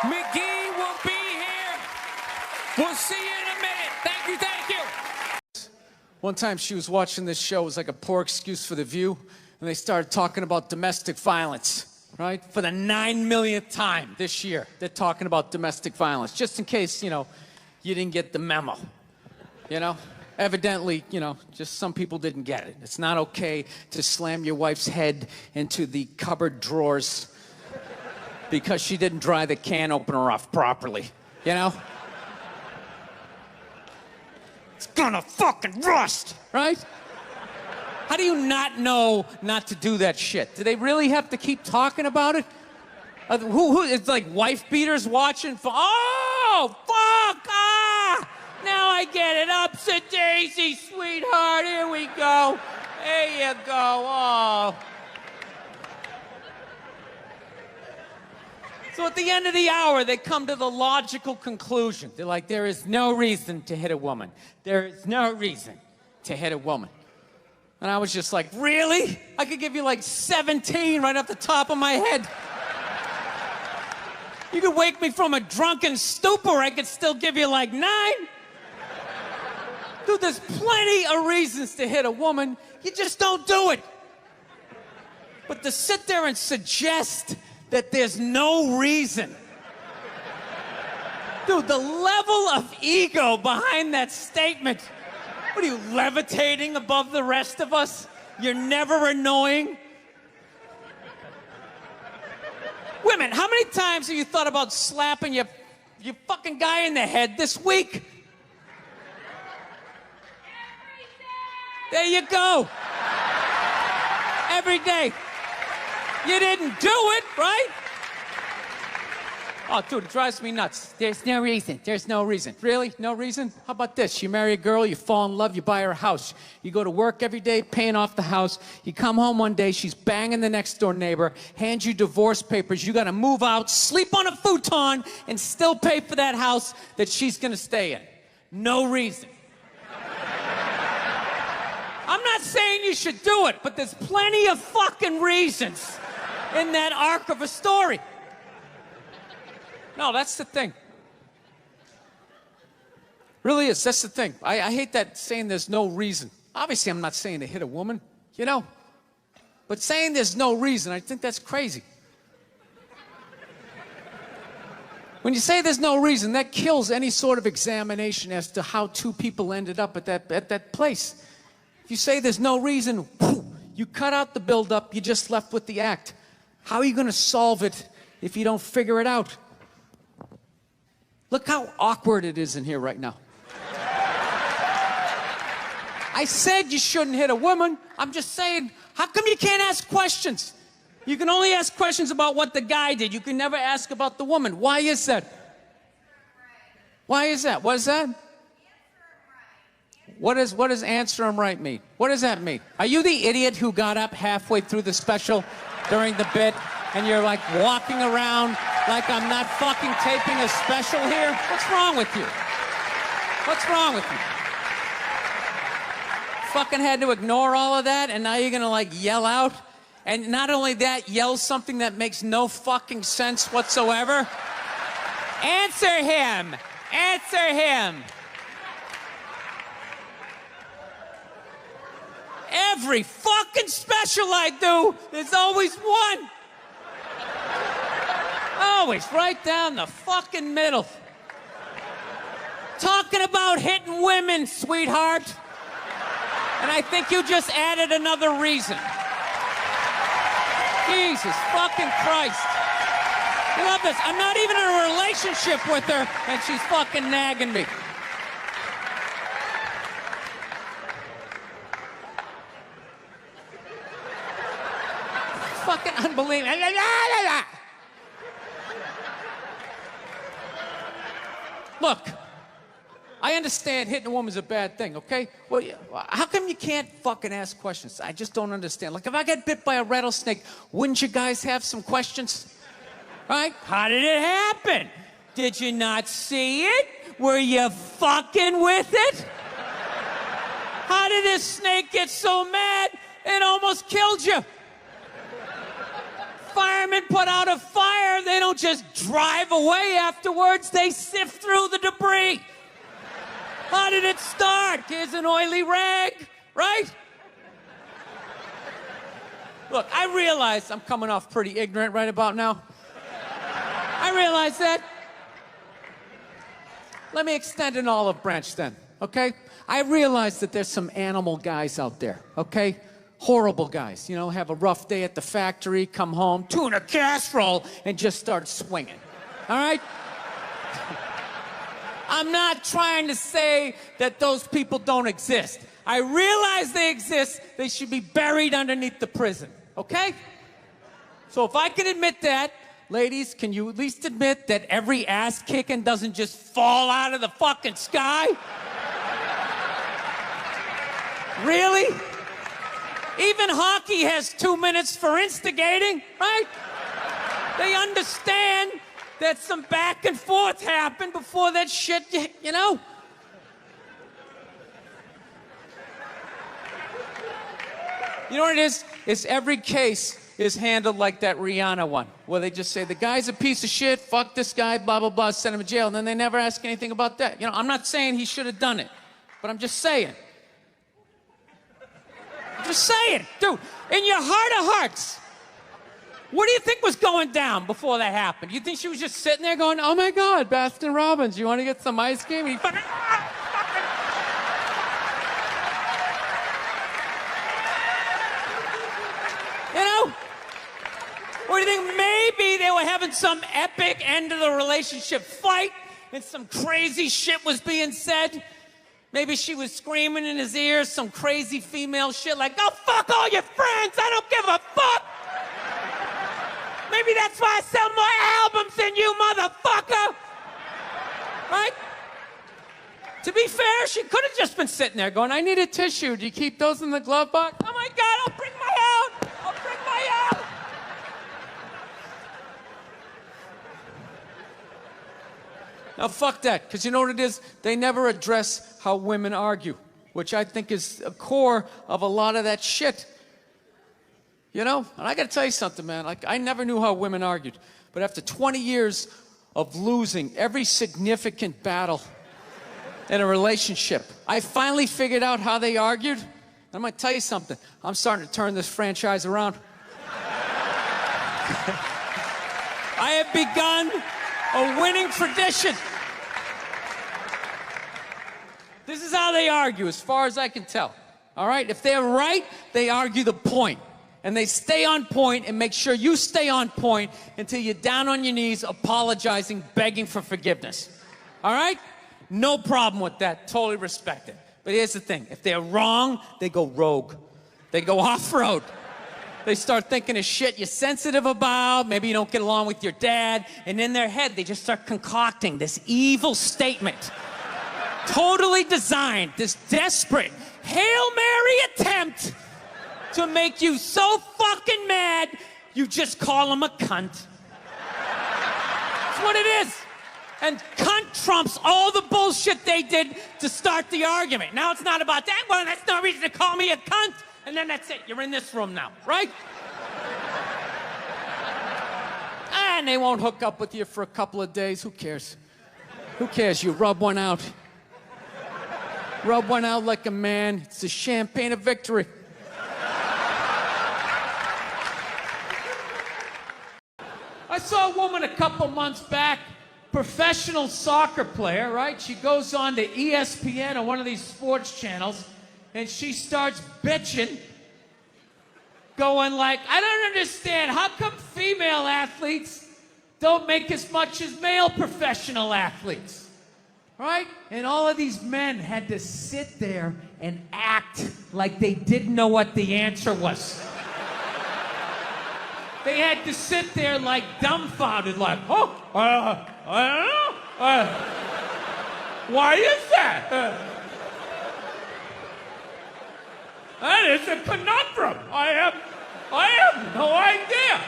McGee will be here. We'll see you in a minute. Thank you. One time she was watching this show. It was like a poor excuse for The View. And they started talking about domestic violence, right? For the 9 millionth time this year, they're talking about domestic violence. Just in case, you didn't get the memo. Evidently, just some people didn't get it. It's not okay to slam your wife's head into the cupboard drawers because she didn't dry the can opener off properly, It's gonna fucking rust, right? How do you not know not to do that shit? Do they really have to keep talking about it? It's like wife beaters watching. Oh, fuck! Ah! Now I get it. Ups a daisy, sweetheart. Here we go. There you go. Oh. So at the end of the hour, they come to the logical conclusion. They're like, there is no reason to hit a woman. There is no reason to hit a woman. And I was just like, really? I could give you like 17 right off the top of my head. You could wake me from a drunken stupor, I could still give you like 9. Dude, there's plenty of reasons to hit a woman. You just don't do it. But to sit there and suggest that there's no reason. Dude, the level of ego behind that statement. What are you, levitating above the rest of us? You're never annoying? Women, how many times have you thought about slapping your fucking guy in the head this week? There you go. Every day. You didn't do it, right? Oh, dude, it drives me nuts. There's no reason. There's no reason. Really? No reason? How about this? You marry a girl, you fall in love, you buy her a house. You go to work every day, paying off the house. You come home one day, she's banging the next door neighbor, hands you divorce papers. You got to move out, sleep on a futon, and still pay for that house that she's going to stay in. No reason. I'm not saying you should do it, but there's plenty of fucking reasons in that arc of a story. No, that's the thing. Really is. That's the thing. I hate that saying there's no reason. Obviously, I'm not saying to hit a woman, you know. But saying there's no reason, I think that's crazy. When you say there's no reason, that kills any sort of examination as to how two people ended up at that place. If you say there's no reason, you cut out the build-up, you're just left with the act. How are you going to solve it if you don't figure it out? Look how awkward it is in here right now. I said you shouldn't hit a woman. I'm just saying, how come you can't ask questions? You can only ask questions about what the guy did. You can never ask about the woman. Why is that? Why is that? What is that? What does answer him right mean? What does that mean? Are you the idiot who got up halfway through the special during the bit and you're like walking around like I'm not fucking taping a special here? What's wrong with you? What's wrong with you? Fucking had to ignore all of that and now you're gonna like yell out? And not only that, yell something that makes no fucking sense whatsoever? Answer him! Answer him! Every fucking special I do, there's always one. Always right down the fucking middle. Talking about hitting women, sweetheart. And I think you just added another reason. Jesus fucking Christ. I love this. I'm not even in a relationship with her, and she's fucking nagging me. Fucking unbelievable. Look, I understand hitting a woman's a bad thing, okay? Well, how come you can't fucking ask questions? I just don't understand. Like, if I get bit by a rattlesnake, wouldn't you guys have some questions? Right? How did it happen? Did you not see it? Were you fucking with it? How did this snake get so mad it almost killed you? Firemen put out a fire, they don't just drive away afterwards, they sift through the debris. How did it start? Here's an oily rag, right? Look, I realize I'm coming off pretty ignorant right about now. I realize that. Let me extend an olive branch then, okay? I realize that there's some animal guys out there, okay? Horrible guys, you know, have a rough day at the factory, come home, tuna casserole, and just start swinging, all right? I'm not trying to say that those people don't exist. I realize they exist. They should be buried underneath the prison, okay? So if I can admit that, ladies, can you at least admit that every ass kicking doesn't just fall out of the fucking sky? Really? Even hockey has 2 minutes for instigating, right? They understand that some back and forth happened before that shit, you know? You know what it is? It's every case is handled like that Rihanna one, where they just say, the guy's a piece of shit, fuck this guy, blah, blah, blah, send him to jail, and then they never ask anything about that. You know, I'm not saying he should have done it, but I'm just saying. Just saying, dude, in your heart of hearts, what do you think was going down before that happened? You think she was just sitting there going, oh my God, Baskin Robbins, you want to get some ice cream? You know? Or do you think maybe they were having some epic end of the relationship fight and some crazy shit was being said? Maybe she was screaming in his ears some crazy female shit like, go fuck all your friends, I don't give a fuck. Maybe that's why I sell more albums than you, motherfucker. Right? To be fair, she could have just been sitting there going, I need a tissue. Do you keep those in the glove box? Oh my God, I'll bring my out. I'll bring my out. Now, fuck that, because you know what it is? They never address how women argue, which I think is a core of a lot of that shit. You know? And I got to tell you something, man. Like, I never knew how women argued. But after 20 years of losing every significant battle in a relationship, I finally figured out how they argued. I'm going to tell you something. I'm starting to turn this franchise around. I have begun a winning tradition. This is how they argue, as far as I can tell. All right? If they're right, they argue the point. And they stay on point and make sure you stay on point until you're down on your knees, apologizing, begging for forgiveness. All right? No problem with that. Totally respect it. But here's the thing. If they're wrong, they go rogue. They go off-road. They start thinking of shit you're sensitive about. Maybe you don't get along with your dad. And in their head, they just start concocting this evil statement. Totally designed, this desperate Hail Mary attempt to make you so fucking mad, you just call him a cunt. That's what it is. And cunt trumps all the bullshit they did to start the argument. Now it's not about that. Well, that's no reason to call me a cunt. And then that's it. You're in this room now, right? And they won't hook up with you for a couple of days. Who cares? Who cares? You rub one out. Rub one out like a man. It's the champagne of victory. I saw a woman a couple months back, professional soccer player, right? She goes on to ESPN or one of these sports channels, and she starts bitching, going like, I don't understand, how come female athletes don't make as much as male professional athletes, right? And all of these men had to sit there and act like they didn't know what the answer was. They had to sit there like dumbfounded, like, oh, I don't know. Why is that? That is a conundrum. I have no idea.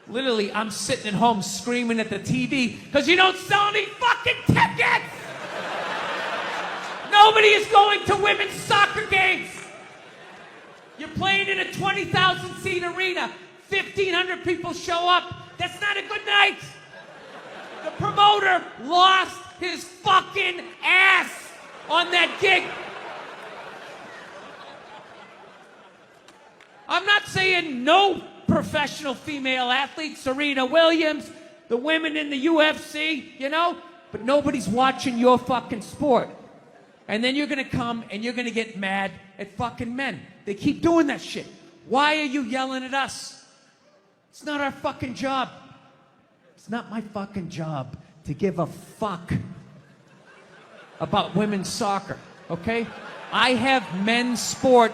Literally, I'm sitting at home screaming at the TV because you don't sell any fucking tickets. Nobody is going to women's soccer games. You're playing in a 20,000-seat arena. 1,500 people show up. That's not a good night. The promoter lost his fucking ass on that gig. I'm not saying no professional female athletes, Serena Williams, the women in the UFC, you know, but nobody's watching your fucking sport. And then you're gonna come and you're gonna get mad at fucking men. They keep doing that shit. Why are you yelling at us? It's not our fucking job. It's not my fucking job to give a fuck about women's soccer, okay? I have men's sport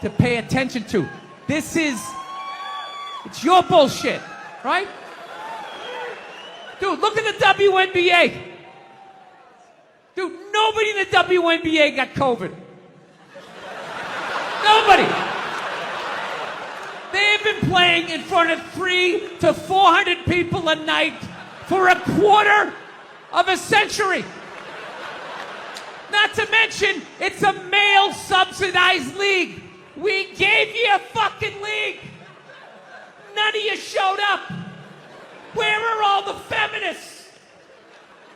to pay attention to. This is It's your bullshit, right? Dude, look at the WNBA. Dude, nobody in the WNBA got COVID. Nobody. They have been playing in front of 300 to 400 people a night for a quarter of a century. Not to mention, it's a male-subsidized league. We gave you a fucking league. None of you showed up. Where are all the feminists?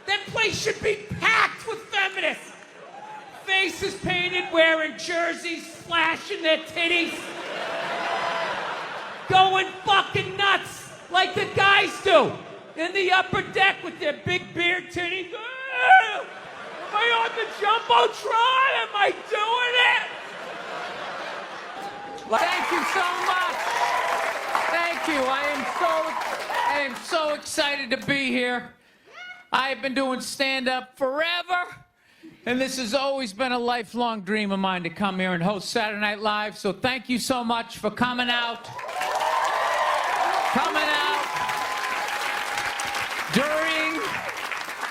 That place should be packed with feminists. Faces painted, wearing jerseys, flashing their titties. Going fucking nuts like the guys do in the upper deck with their big beard titties. Am I on the Jumbotron? Am I doing it? Thank you so much. Thank you. I am so excited to be here. I've been doing stand-up forever, and this has always been a lifelong dream of mine to come here and host Saturday Night Live. So thank you so much for coming out.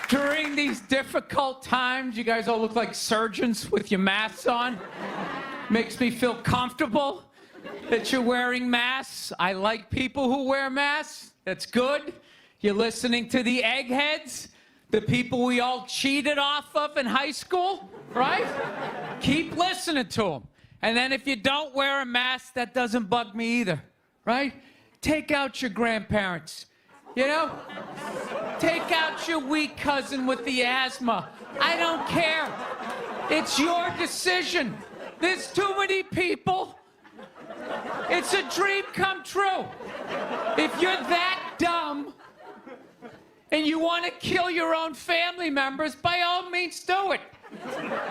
During these difficult times, you guys all look like surgeons with your masks on. Makes me feel comfortable that you're wearing masks. I like people who wear masks. That's good. You're listening to the eggheads, the people we all cheated off of in high school, right? Keep listening to them. And then if you don't wear a mask, that doesn't bug me either, right? Take out your grandparents, you know? Take out your weak cousin with the asthma. I don't care. It's your decision. There's too many people. It's a dream come true. If you're that dumb and you want to kill your own family members, by all means do it.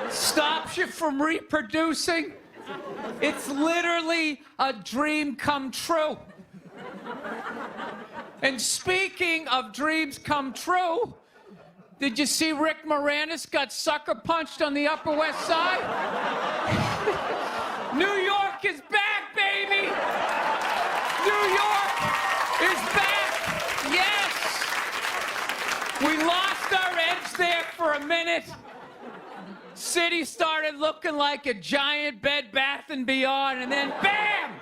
Stops you from reproducing. It's literally a dream come true. And speaking of dreams come true, did you see Rick Moranis got sucker punched on the Upper West Side? New York is back, baby! New York is back! Yes! We lost our edge there for a minute. City started looking like a giant Bed Bath & Beyond, and then BAM!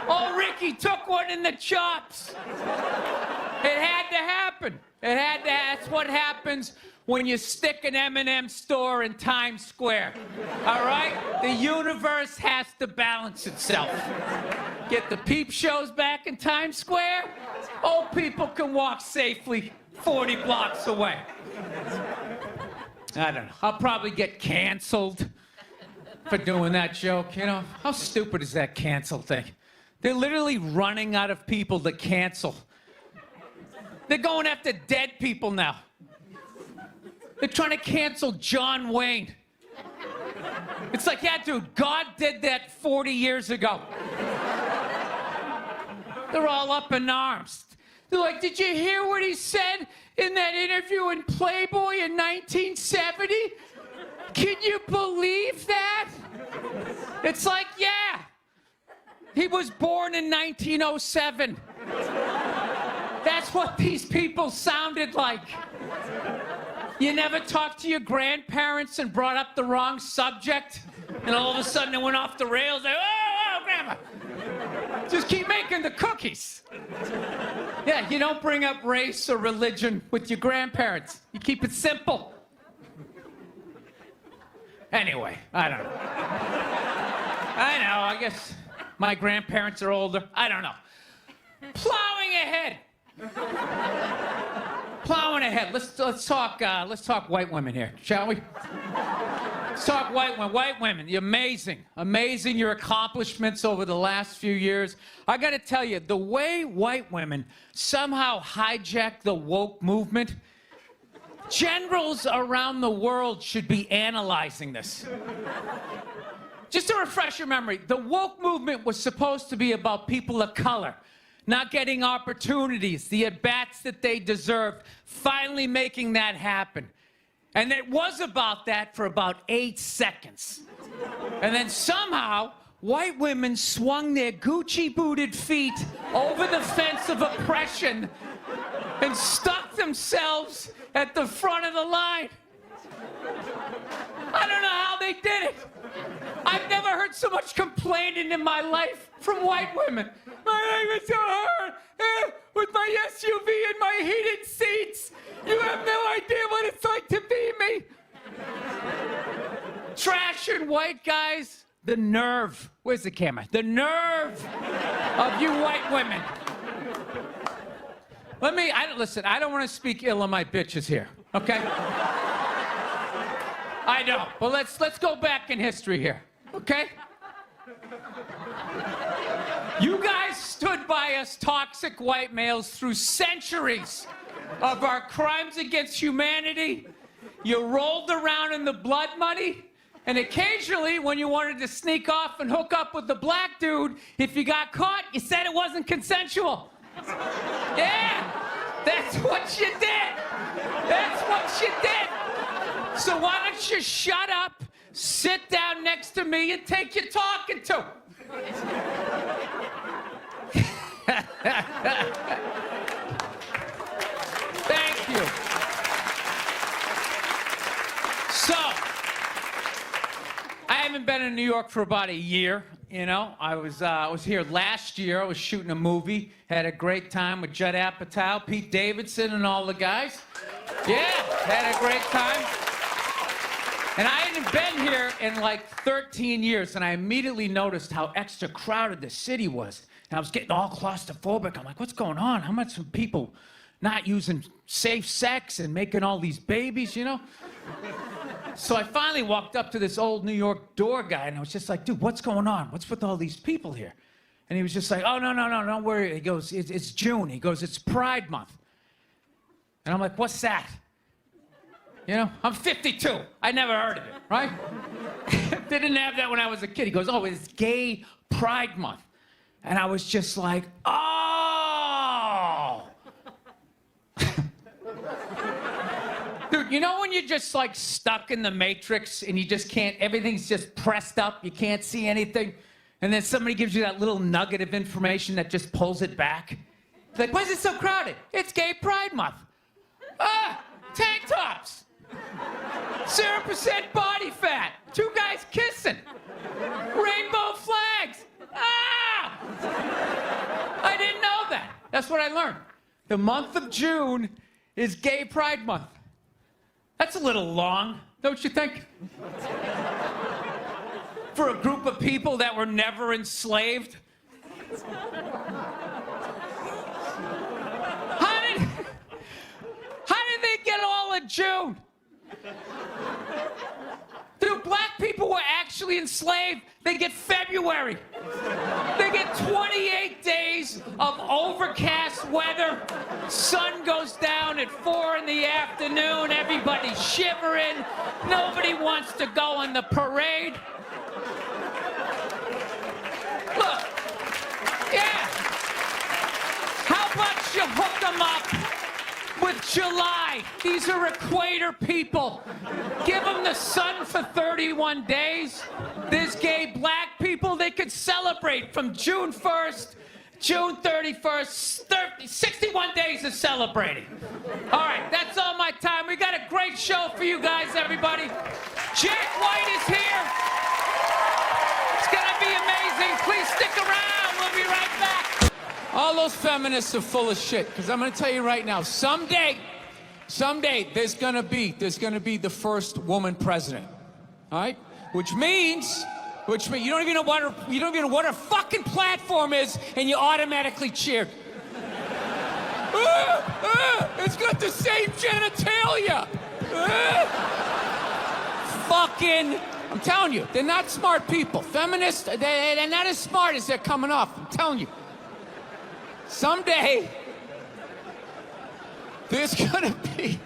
Oh, Ricky took one in the chops. It had to happen. That's what happens when you stick an M&M store in Times Square. All right? The universe has to balance itself. Get the peep shows back in Times Square. Old people can walk safely 40 blocks away. I don't know. I'll probably get canceled for doing that joke. You know, how stupid is that cancel thing? They're literally running out of people to cancel. They're going after dead people now. They're trying to cancel John Wayne. It's like, yeah, dude, God did that 40 years ago. They're all up in arms. They're like, did you hear what he said in that interview in Playboy in 1970? Can you believe that? It's like, yeah. He was born in 1907. That's what these people sounded like. You never talked to your grandparents and brought up the wrong subject, and all of a sudden it went off the rails. Like, oh, grandma. Just keep making the cookies. Yeah, you don't bring up race or religion with your grandparents. You keep it simple. Anyway, I don't know. I guess my grandparents are older. I don't know. Plowing ahead. Plowing ahead. Let's talk white women here, shall we? Let's talk white women. White women, you're amazing. Amazing your accomplishments over the last few years. I got to tell you, the way white women somehow hijacked the woke movement, generals around the world should be analyzing this. Just to refresh your memory, the woke movement was supposed to be about people of color not getting opportunities, the at-bats that they deserved, finally making that happen. And it was about that for about 8 seconds. And then somehow, white women swung their Gucci-booted feet over the fence of oppression and stuck themselves at the front of the line. I don't know how they did it. I've never heard so much complaining in my life from white women. My life is so hard with my SUV and my heated seats. You have no idea what it's like to be me. Trashing white guys. The nerve. Where's the camera? The nerve of you white women. Listen, I don't want to speak ill of my bitches here, okay? I don't. But let's go back in history here, okay? You guys stood by us toxic white males through centuries of our crimes against humanity. You rolled around in the blood money, and occasionally when you wanted to sneak off and hook up with the black dude, if you got caught, you said it wasn't consensual. Yeah, that's what you did. That's what you did. So why don't you shut up, sit down next to me, and take your talking to? Thank you. So, I haven't been in New York for about a year. You know, I was here last year. I was shooting a movie. Had a great time with Judd Apatow, Pete Davidson, and all the guys. Yeah, had a great time. And I hadn't been here in like 13 years, and I immediately noticed how extra crowded the city was. And I was getting all claustrophobic. I'm like, what's going on? How much of people not using safe sex and making all these babies, you know? So I finally walked up to this old New York door guy, and I was just like, dude, what's going on? What's with all these people here? And he was just like, oh, no, don't worry. He goes, it's June. He goes, it's Pride Month. And I'm like, what's that? You know, I'm 52. I never heard of it, right? Didn't have that when I was a kid. He goes, oh, it's Gay Pride Month. And I was just like, oh. Dude, you know when you're just like stuck in the Matrix and you just can't, everything's just pressed up, you can't see anything, and then somebody gives you that little nugget of information that just pulls it back? It's like, why is it so crowded? It's Gay Pride Month. Ah, tank tops. 0% body fat. 2 guys kissing. Rainbow flags. Ah! I didn't know that. That's what I learned. The month of June is Gay Pride Month. That's a little long, don't you think? For a group of people that were never enslaved. How did they get all of June? Dude, black people were actually enslaved. They get February. They get 28 days of overcast weather. Sun goes down at 4 in the afternoon. Everybody's shivering. Nobody wants to go on the parade. Look, yeah. How about you hook them up with July? These are equator people. Give them the sun for 31 days. There's gay black people. They could celebrate from June 1st, June 31st, 61 days of celebrating. All right, that's all my time. We got a great show for you guys, everybody. Jack White is here. It's gonna be amazing. Please stick around. We'll be right back. All those feminists are full of shit, because I'm gonna tell you right now, someday there's gonna be the first woman president. All right? Which means you don't even know what her fucking platform is, and you automatically cheered. It's got the same genitalia. Fucking, I'm telling you, they're not smart people. Feminists, they're not as smart as they're coming off. I'm telling you. Someday, there's gonna be...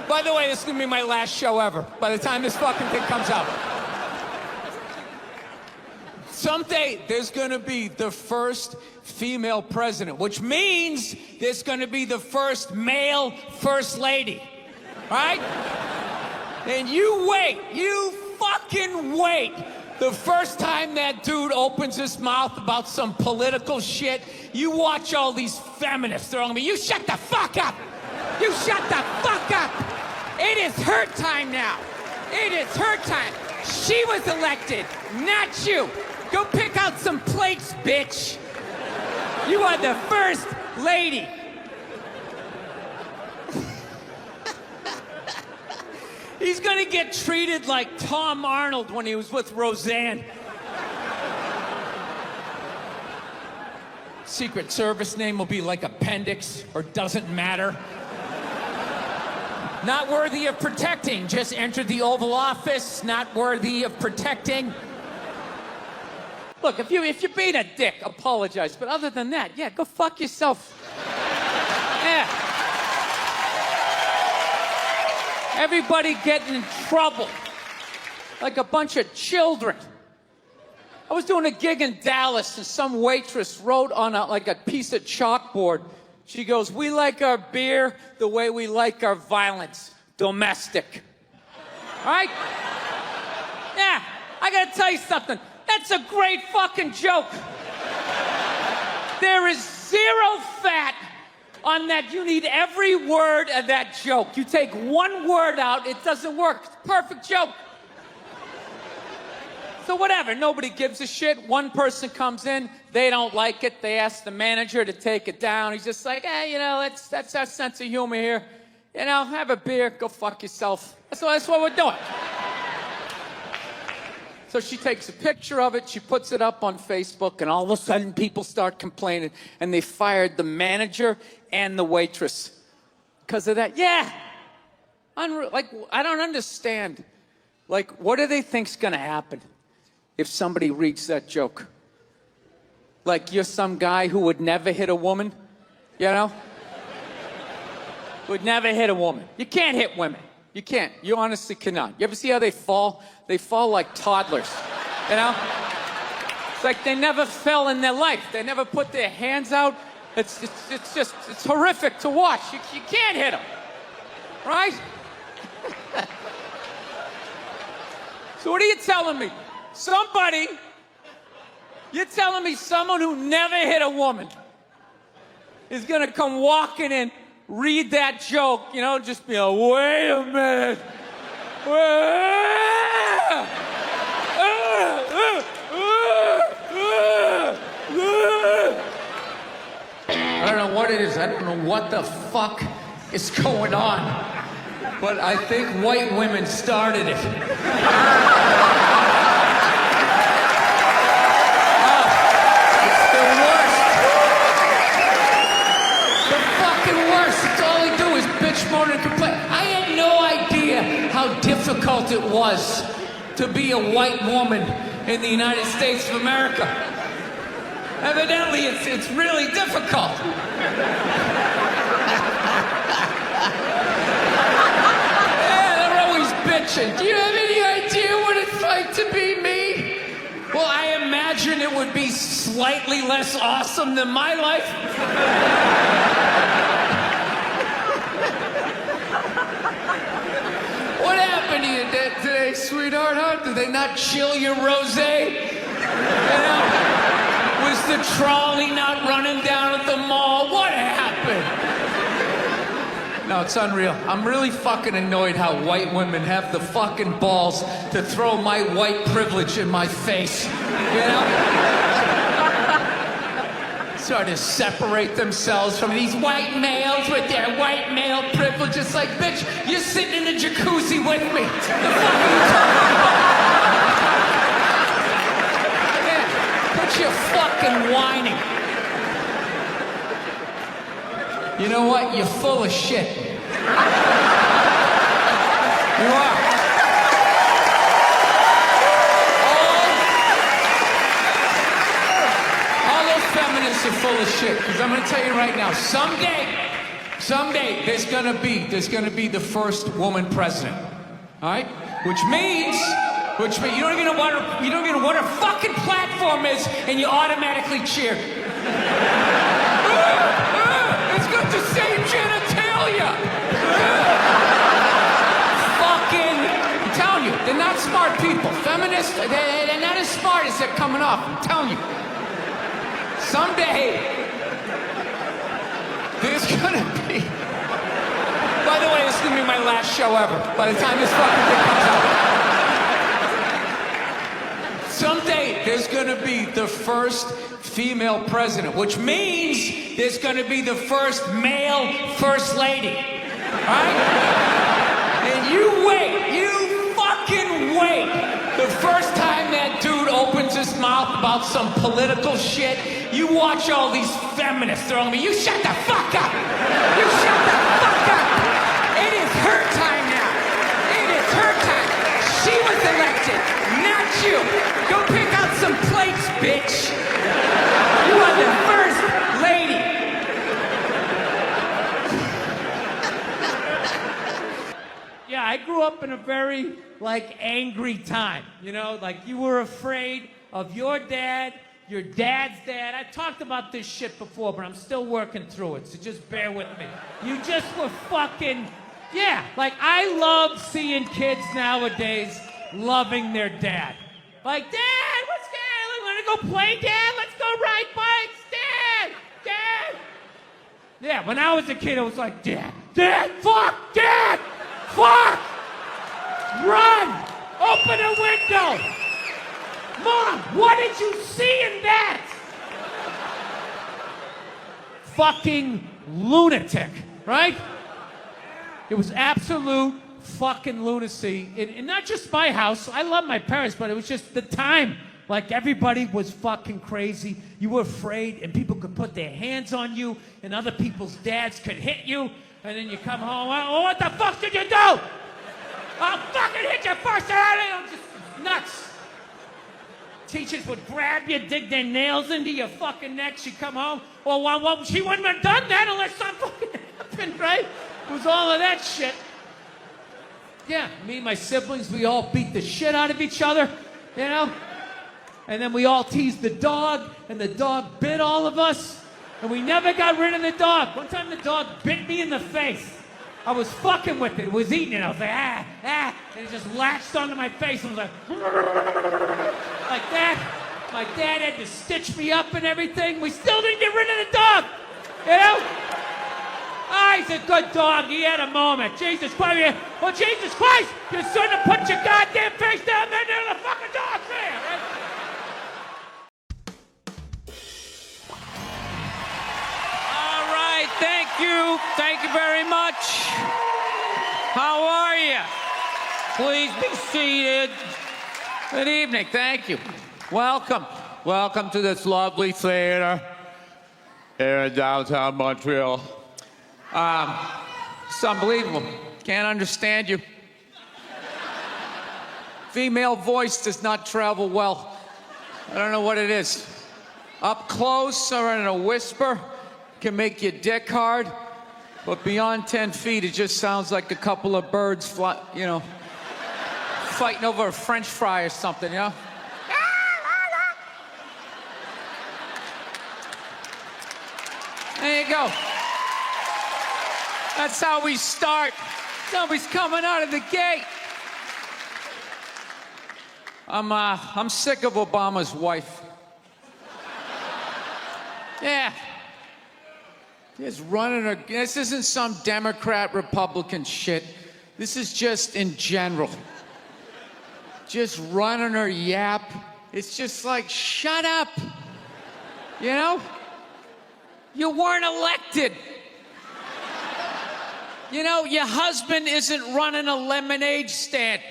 By the way, this is gonna be my last show ever, by the time this fucking thing comes out. Someday, there's gonna be the first female president, which means there's gonna be the first male first lady. All right? And you wait, you fucking wait The first time that dude opens his mouth about some political shit, you watch all these feminists throwing me. You shut the fuck up! You shut the fuck up! It is her time now. It is her time. She was elected, not you. Go pick out some plates, bitch. You are the first lady. He's gonna get treated like Tom Arnold when he was with Roseanne. Secret Service name will be like Appendix or Doesn't Matter. Not worthy of protecting. Just entered the Oval Office. Not worthy of protecting. Look, if you're being a dick, apologize. But other than that, yeah, go fuck yourself. Yeah. Everybody getting in trouble. Like a bunch of children. I was doing a gig in Dallas and some waitress wrote on a piece of chalkboard. She goes, "We like our beer the way we like our violence. Domestic." All right? Yeah, I gotta tell you something. That's a great fucking joke. There is zero fat on that. You need every word of that joke. You take one word out, it doesn't work. It's a perfect joke. So whatever, nobody gives a shit. One person comes in, they don't like it. They ask the manager to take it down. He's just like, hey, you know, that's our sense of humor here. You know, have a beer, go fuck yourself. That's what we're doing. So she takes a picture of it, she puts it up on Facebook, and all of a sudden people start complaining, and they fired the manager and the waitress because of that. Yeah. Like, I don't understand. Like, what do they think's gonna happen if somebody reads that joke? Like, you're some guy who would never hit a woman, you know? Would never hit a woman. You can't hit women. You can't. You honestly cannot. You ever see how they fall? They fall like toddlers, you know? It's like they never fell in their life. They never put their hands out. It's horrific to watch. You can't hit them, right? So what are you telling me? You're telling me someone who never hit a woman is gonna come walking in, read that joke, you know, just be like, wait a minute. I don't know what it is. I don't know what the fuck is going on. But I think white women started it. It's the worst. The fucking worst. It's all they do is bitch, moan, and complain. I had no idea how difficult it was to be a white woman in the United States of America. Evidently, it's really difficult. Yeah, they're always bitching. Do you have any idea what it's like to be me? Well, I imagine it would be slightly less awesome than my life. What happened to you today, sweetheart, huh? Did they not chill your rosé? You know? Was the trolley not running down at the mall? What happened? No, it's unreal. I'm really fucking annoyed how white women have the fucking balls to throw my white privilege in my face. You know? Sort of separate themselves from these white males with their white male privilege. It's like, bitch, you're sitting in the jacuzzi with me. The fuck are you talking about? Yeah, quit your fucking whining. You know what? You're full of shit. You are. All those feminists are full of shit. Because I'm going to tell you right now, someday, there's gonna be the first woman president. All right? Which means you don't even know what her fucking platform is, and you automatically cheer. It's got the same genitalia. Fucking, I'm telling you, they're not not smart people. Feminists, they're not as smart as they're coming off. I'm telling you. Someday, there's gonna be... By the way, this is gonna be my last show ever. By the time this fucking thing comes out. Someday, there's gonna be the first female president, which means there's gonna be the first male first lady. Right? And you wait. You fucking wait. The first time that dude opens his mouth about some political shit, you watch all these feminists throwing me. You shut the fuck up! You shut the fuck up! It is her time now. It is her time. She was elected, not you. Go pick out some plates, bitch. You are the first lady. Yeah, I grew up in a very, angry time. You know, you were afraid of your dad's dad. I talked about this shit before, but I'm still working through it, so just bear with me. You just were fucking... Yeah, I love seeing kids nowadays loving their dad. Dad, what's good? Want to go play, Dad? Let's go ride bikes, Dad! Dad! Yeah, when I was a kid, I was like, Dad, fuck, Dad! Fuck! Run! Open a window! Mom, what did you see in that? Fucking lunatic, right? It was absolute fucking lunacy. And not just my house. I love my parents, but it was just the time. Everybody was fucking crazy. You were afraid, and people could put their hands on you, and other people's dads could hit you, and then you come home, oh, what the fuck did you do? I'll fucking hit you first. I'm just nuts. Teachers would grab you, dig their nails into your fucking neck. She'd come home. Well, she wouldn't have done that unless something fucking happened, right? It was all of that shit. Yeah, me and my siblings, we all beat the shit out of each other, you know? And then we all teased the dog, and the dog bit all of us, and we never got rid of the dog. One time the dog bit me in the face. I was fucking with it. It was eating it. I was like, and it just latched onto my face and was like that. My dad had to stitch me up and everything. We still didn't get rid of the dog, you know? He's a good dog. He had a moment. Jesus Christ. Well, Jesus Christ, you shouldn't have put your goddamn face down there near the fucking dog there, right? All right, thank you. Thank you very much. How are you? Please be seated. Good evening. Thank you. Welcome. Welcome to this lovely theater here in downtown Montreal. It's unbelievable. Can't understand you. Female voice does not travel well. I don't know what it is. Up close or in a whisper can make your dick hard, but beyond 10 feet, it just sounds like a couple of birds fighting over a French fry or something, you know? There you go. That's how we start. Somebody's coming out of the gate. I'm sick of Obama's wife. Yeah. Just running her. This isn't some Democrat, Republican shit. This is just in general. Just running her yap. It's just like, shut up. You know? You weren't elected. You know, your husband isn't running a lemonade stand.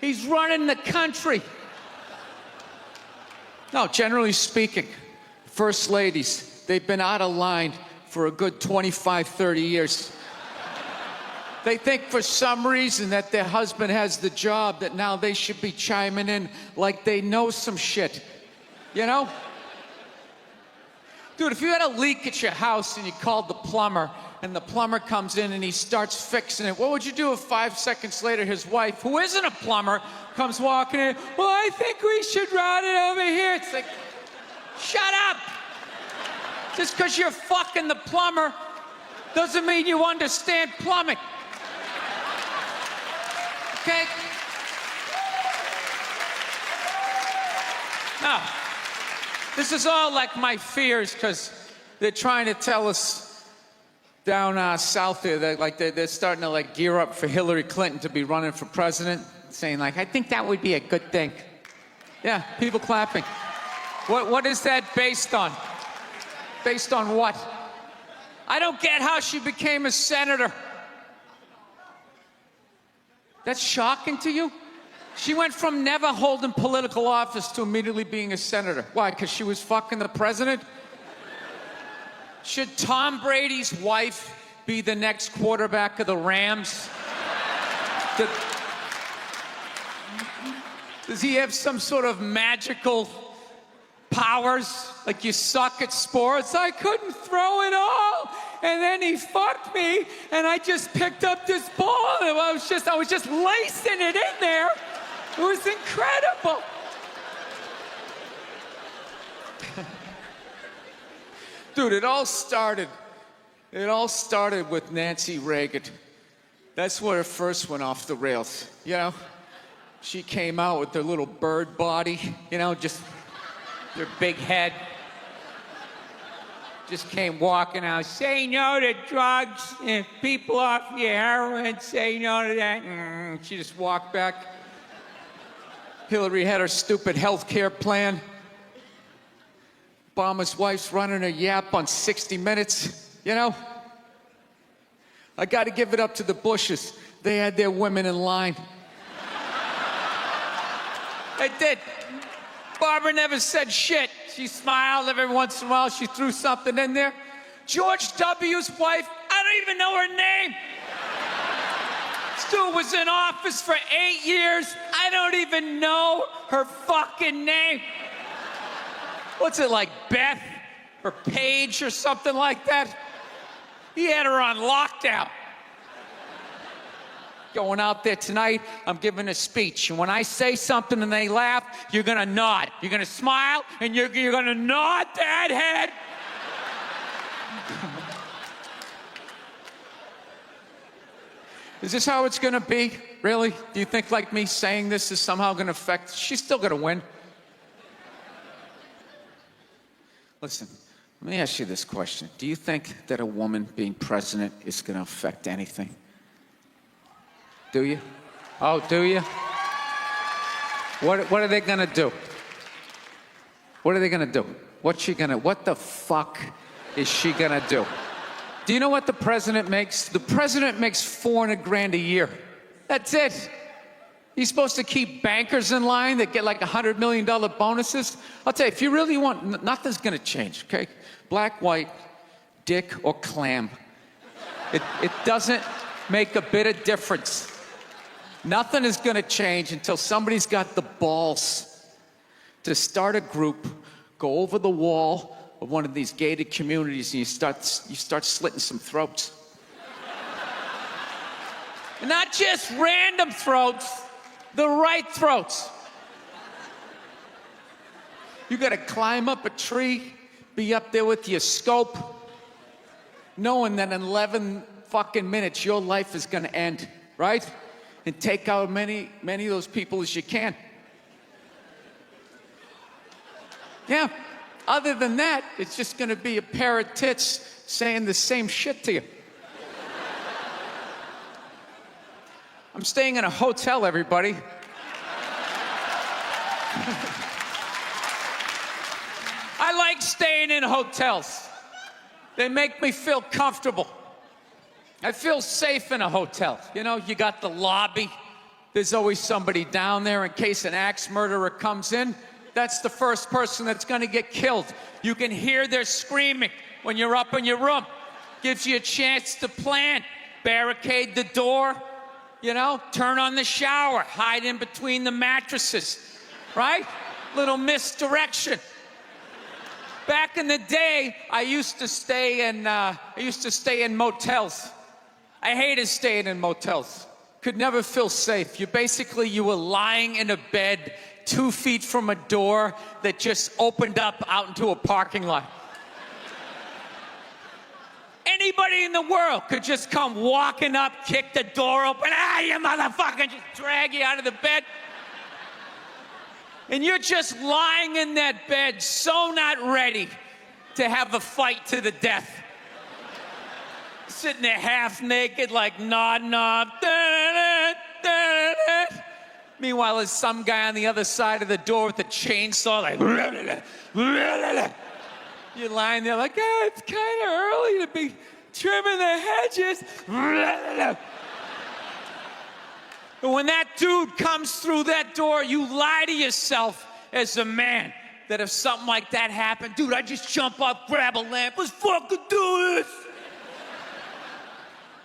He's running the country. No, generally speaking, first ladies, they've been out of line for a good 25, 30 years. They think for some reason that their husband has the job, that now they should be chiming in like they know some shit. You know? Dude, if you had a leak at your house and you called the plumber, and the plumber comes in and he starts fixing it, what would you do if 5 seconds later his wife, who isn't a plumber, comes walking in? Well, I think we should run it over here. It's like, shut up. Just because you're fucking the plumber doesn't mean you understand plumbing. Okay? No. This is all like my fears, because they're trying to tell us down south here that like they're starting to like gear up for Hillary Clinton to be running for president, saying like, I think that would be a good thing. Yeah, people clapping. What is that based on? Based on what? I don't get how she became a senator. That's shocking to you? She went from never holding political office to immediately being a senator. Why? Because she was fucking the president? Should Tom Brady's wife be the next quarterback of the Rams? Does he have some sort of magical powers? Like, you suck at sports? I couldn't throw it all, and then he fucked me, and I just picked up this ball, and I was just lacing it in there. It was incredible. Dude, it all started with Nancy Reagan. That's where it first went off the rails, you know? She came out with her little bird body, you know, just her big head. Just came walking out, say no to drugs, and people off your heroin, say no to that. She just walked back. Hillary had her stupid health care plan. Obama's wife's running her yap on 60 Minutes, you know? I gotta give it up to the Bushes. They had their women in line. They did. Barbara never said shit. She smiled every once in a while. She threw something in there. George W.'s wife, I don't even know her name. Stu was in office for 8 years. I don't even know her fucking name. What's it, like Beth or Paige or something like that? He had her on lockdown. Going out there tonight, I'm giving a speech. And when I say something and they laugh, you're gonna nod. You're gonna smile, and you're gonna nod that head. Is this how it's gonna be? Really? Do you think like me saying this is somehow gonna affect? She's still gonna win. Listen, let me ask you this question. Do you think that a woman being president is gonna affect anything? Do you? Oh, do you? What are they gonna do? What are they gonna do? What the fuck is she gonna do? Do you know what the president makes? The president makes $400,000 a year. That's it. He's supposed to keep bankers in line that get like $100 million bonuses. I'll tell you, if you really want, nothing's gonna change, okay? Black, white, dick, or clam. It doesn't make a bit of difference. Nothing is gonna change until somebody's got the balls to start a group, go over the wall of one of these gated communities, and you start slitting some throats. And not just random throats, the right throats. You gotta climb up a tree, be up there with your scope, knowing that in 11 fucking minutes your life is gonna end, right? And take out many of those people as you can. Yeah. Other than that, it's just gonna be a pair of tits saying the same shit to you. I'm staying in a hotel, everybody. I like staying in hotels. They make me feel comfortable. I feel safe in a hotel. You know, you got the lobby. There's always somebody down there in case an axe murderer comes in. That's the first person that's gonna get killed. You can hear their screaming when you're up in your room. Gives you a chance to plan. Barricade the door, you know, turn on the shower, hide in between the mattresses, right? Little misdirection. Back in the day, I used to stay in motels. I hated staying in motels. Could never feel safe. You were lying in a bed 2 feet from a door that just opened up out into a parking lot. Anybody in the world could just come walking up, kick the door open, you motherfucker, just drag you out of the bed. And you're just lying in that bed, so not ready to have a fight to the death. Sitting there half naked, like nodding off. Meanwhile, there's some guy on the other side of the door with a chainsaw, like. You're lying there like, oh, it's kind of early to be trimming the hedges. But when that dude comes through that door, you lie to yourself as a man that if something like that happened, dude, I'd just jump up, grab a lamp, let's fucking do this.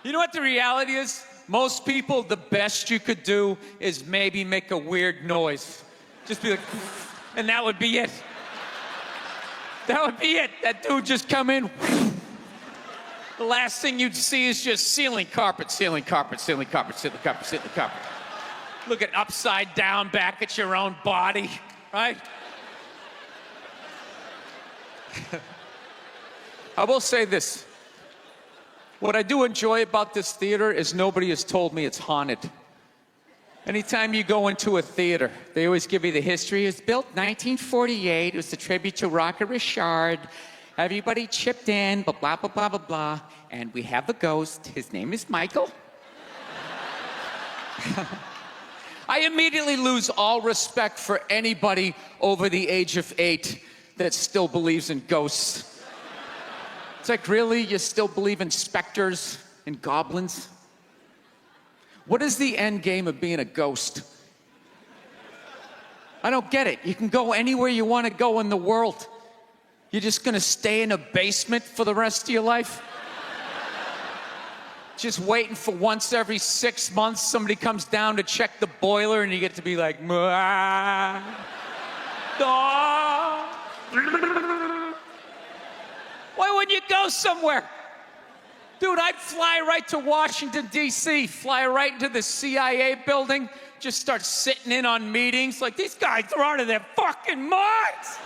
You know what the reality is? Most people, the best you could do is maybe make a weird noise. Just be like, and that would be it. That would be it. That dude just come in. The last thing you'd see is just ceiling carpet, ceiling carpet, ceiling carpet, ceiling carpet, ceiling carpet. Looking upside down back at your own body, right? I will say this. What I do enjoy about this theater is nobody has told me it's haunted. Anytime you go into a theater, they always give you the history. It was built 1948. It was a tribute to Rocket Richard. Everybody chipped in, blah, blah, blah, blah, blah, blah. And we have a ghost. His name is Michael. I immediately lose all respect for anybody over the age of 8 that still believes in ghosts. It's like, really? You still believe in specters and goblins? What is the end game of being a ghost? I don't get it. You can go anywhere you want to go in the world. You're just going to stay in a basement for the rest of your life? Just waiting for once every 6 months somebody comes down to check the boiler and you get to be like, why wouldn't you go somewhere? Dude, I'd fly right to Washington, D.C., fly right into the CIA building, just start sitting in on meetings. Like, these guys are out of their fucking minds.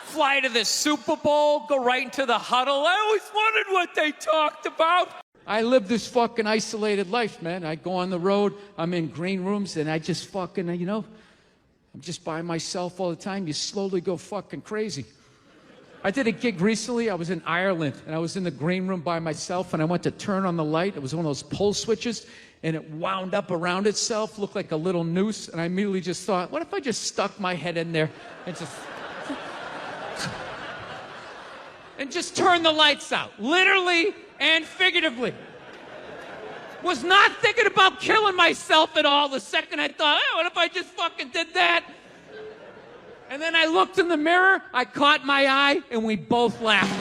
Fly to the Super Bowl, go right into the huddle. I always wondered what they talked about. I live this fucking isolated life, man. I go on the road, I'm in green rooms, and I just fucking, I'm just by myself all the time. You slowly go fucking crazy. I did a gig recently. I was in Ireland, and I was in the green room by myself, and I went to turn on the light. It was one of those pull switches, and it wound up around itself, looked like a little noose, and I immediately just thought, what if I just stuck my head in there and just turn the lights out, literally and figuratively. Was not thinking about killing myself at all the second I thought, hey, what if I just fucking did that? And then I looked in the mirror, I caught my eye, and we both laughed.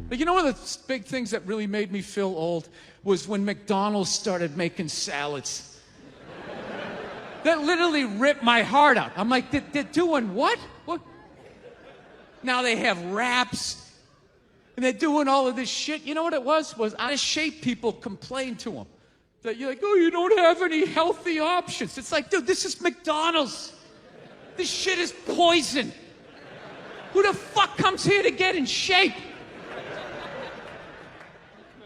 But you know one of the big things that really made me feel old was when McDonald's started making salads. That literally ripped my heart out. I'm like, they're doing what? What? Now they have wraps, and they're doing all of this shit. You know what it was? Out of shape people complained to them. That you're like, oh, you don't have any healthy options. It's like, dude, this is McDonald's. This shit is poison. Who the fuck comes here to get in shape?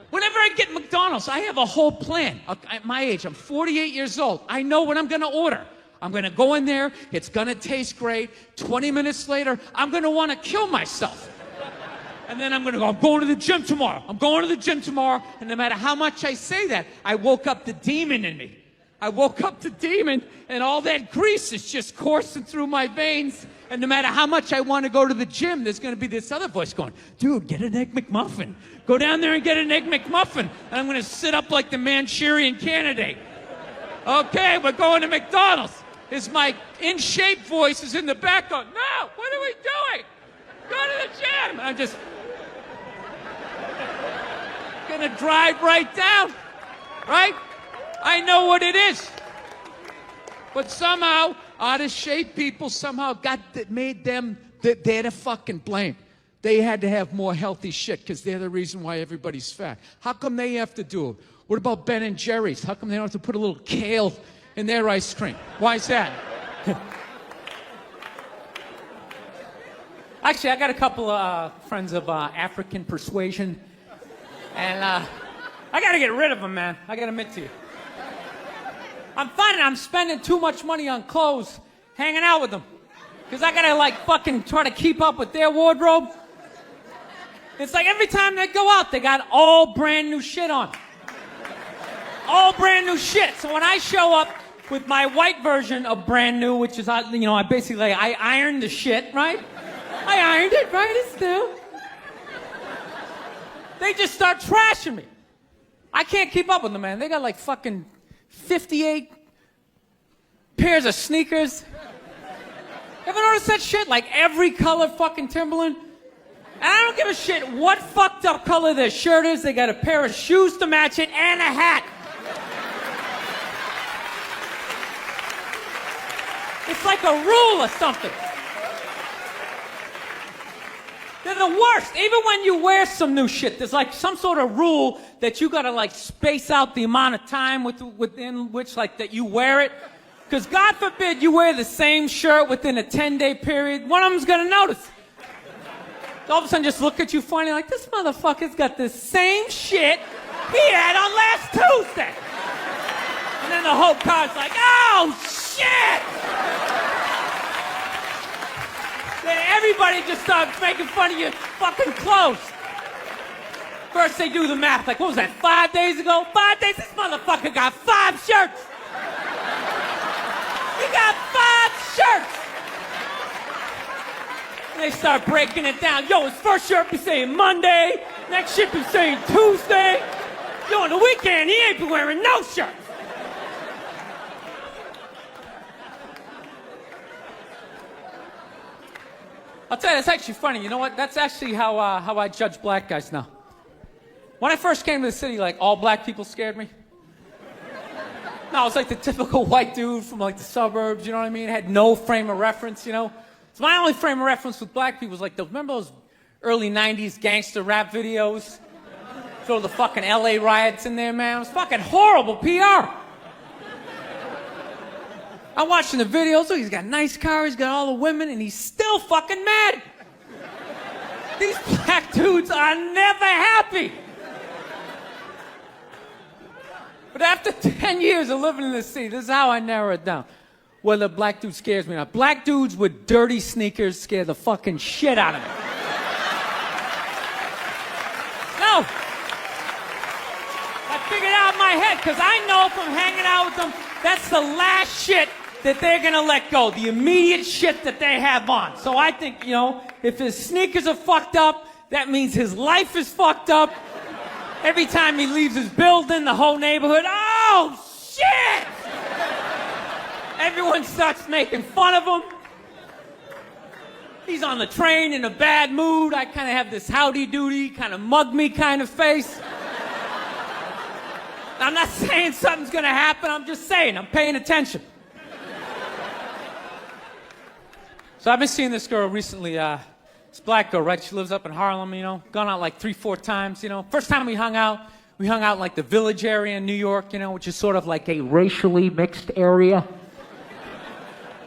Whenever I get McDonald's, I have a whole plan. At my age, I'm 48 years old. I know what I'm going to order. I'm going to go in there. It's going to taste great. 20 minutes later, I'm going to want to kill myself. And then I'm going to go, I'm going to the gym tomorrow. I'm going to the gym tomorrow. And no matter how much I say that, I woke up the demon in me. I woke up the demon, and all that grease is just coursing through my veins. And no matter how much I want to go to the gym, there's going to be this other voice going, dude, get an Egg McMuffin. Go down there and get an Egg McMuffin. And I'm going to sit up like the Manchurian Candidate. Okay, we're going to McDonald's. My in-shape voice is in the back going, no, what are we doing? Go to the gym. I'm just gonna drive right down, right? I know what it is. But somehow, out of shape people somehow made them, they're the fucking blame. They had to have more healthy shit because they're the reason why everybody's fat. How come they have to do it? What about Ben and Jerry's? How come they don't have to put a little kale in their ice cream? Why is that? Actually, I got a couple of friends of African persuasion, and I gotta get rid of them, man. I gotta admit to you. I'm finding I'm spending too much money on clothes hanging out with them. Because I gotta, like, fucking try to keep up with their wardrobe. It's like every time they go out, they got all brand new shit on. All brand new shit. So when I show up with my white version of brand new, which is, you know, I basically, I ironed the shit, right? I ironed it, right? It's new. They just start trashing me. I can't keep up with them, man. They got like fucking 58 pairs of sneakers. Ever notice that shit? Like every color fucking Timberland? And I don't give a shit what fucked up color their shirt is. They got a pair of shoes to match it and a hat. It's like a rule or something. They're the worst. Even when you wear some new shit, there's like some sort of rule that you gotta like space out the amount of time within which like that you wear it. Because God forbid you wear the same shirt within a 10-day period, one of them's gonna notice. All of a sudden just look at you funny like, this motherfucker's got the same shit he had on last Tuesday. And then the whole car's like, oh shit! Then everybody just starts making fun of your fucking clothes. First they do the math, like what was that, 5 days ago? 5 days? This motherfucker got 5 shirts! He got 5 shirts! And they start breaking it down. Yo, his first shirt be saying Monday, next shirt be saying Tuesday. Yo, on the weekend, he ain't be wearing no shirts. I'll tell you, it's actually funny. You know what? That's actually how I judge black guys now. When I first came to the city, like, all black people scared me. No, I was like the typical white dude from like the suburbs, you know what I mean? Had no frame of reference, you know? So my only frame of reference with black people was like, remember those early 90s gangster rap videos? Throw the fucking LA riots in there, man. It was fucking horrible PR. I'm watching the videos, oh, he's got a nice car, he's got all the women, and he's still fucking mad. These black dudes are never happy. But after 10 years of living in this city, this is how I narrow it down. Whether a black dude scares me or not. Black dudes with dirty sneakers scare the fucking shit out of me. No. I figured it out in my head, because I know from hanging out with them, that's the last shit that they're gonna let go. The immediate shit that they have on. So I think, you know, if his sneakers are fucked up, that means his life is fucked up. Every time he leaves his building, the whole neighborhood, oh, shit! Everyone starts making fun of him. He's on the train in a bad mood. I kind of have this howdy-doody, kind of mug-me kind of face. I'm not saying something's gonna happen, I'm just saying, I'm paying attention. So I've been seeing this girl recently, this black girl, right? She lives up in Harlem, you know, gone out like 3-4 times, you know. First time we hung out in like the Village area in New York, you know, which is sort of like a racially mixed area.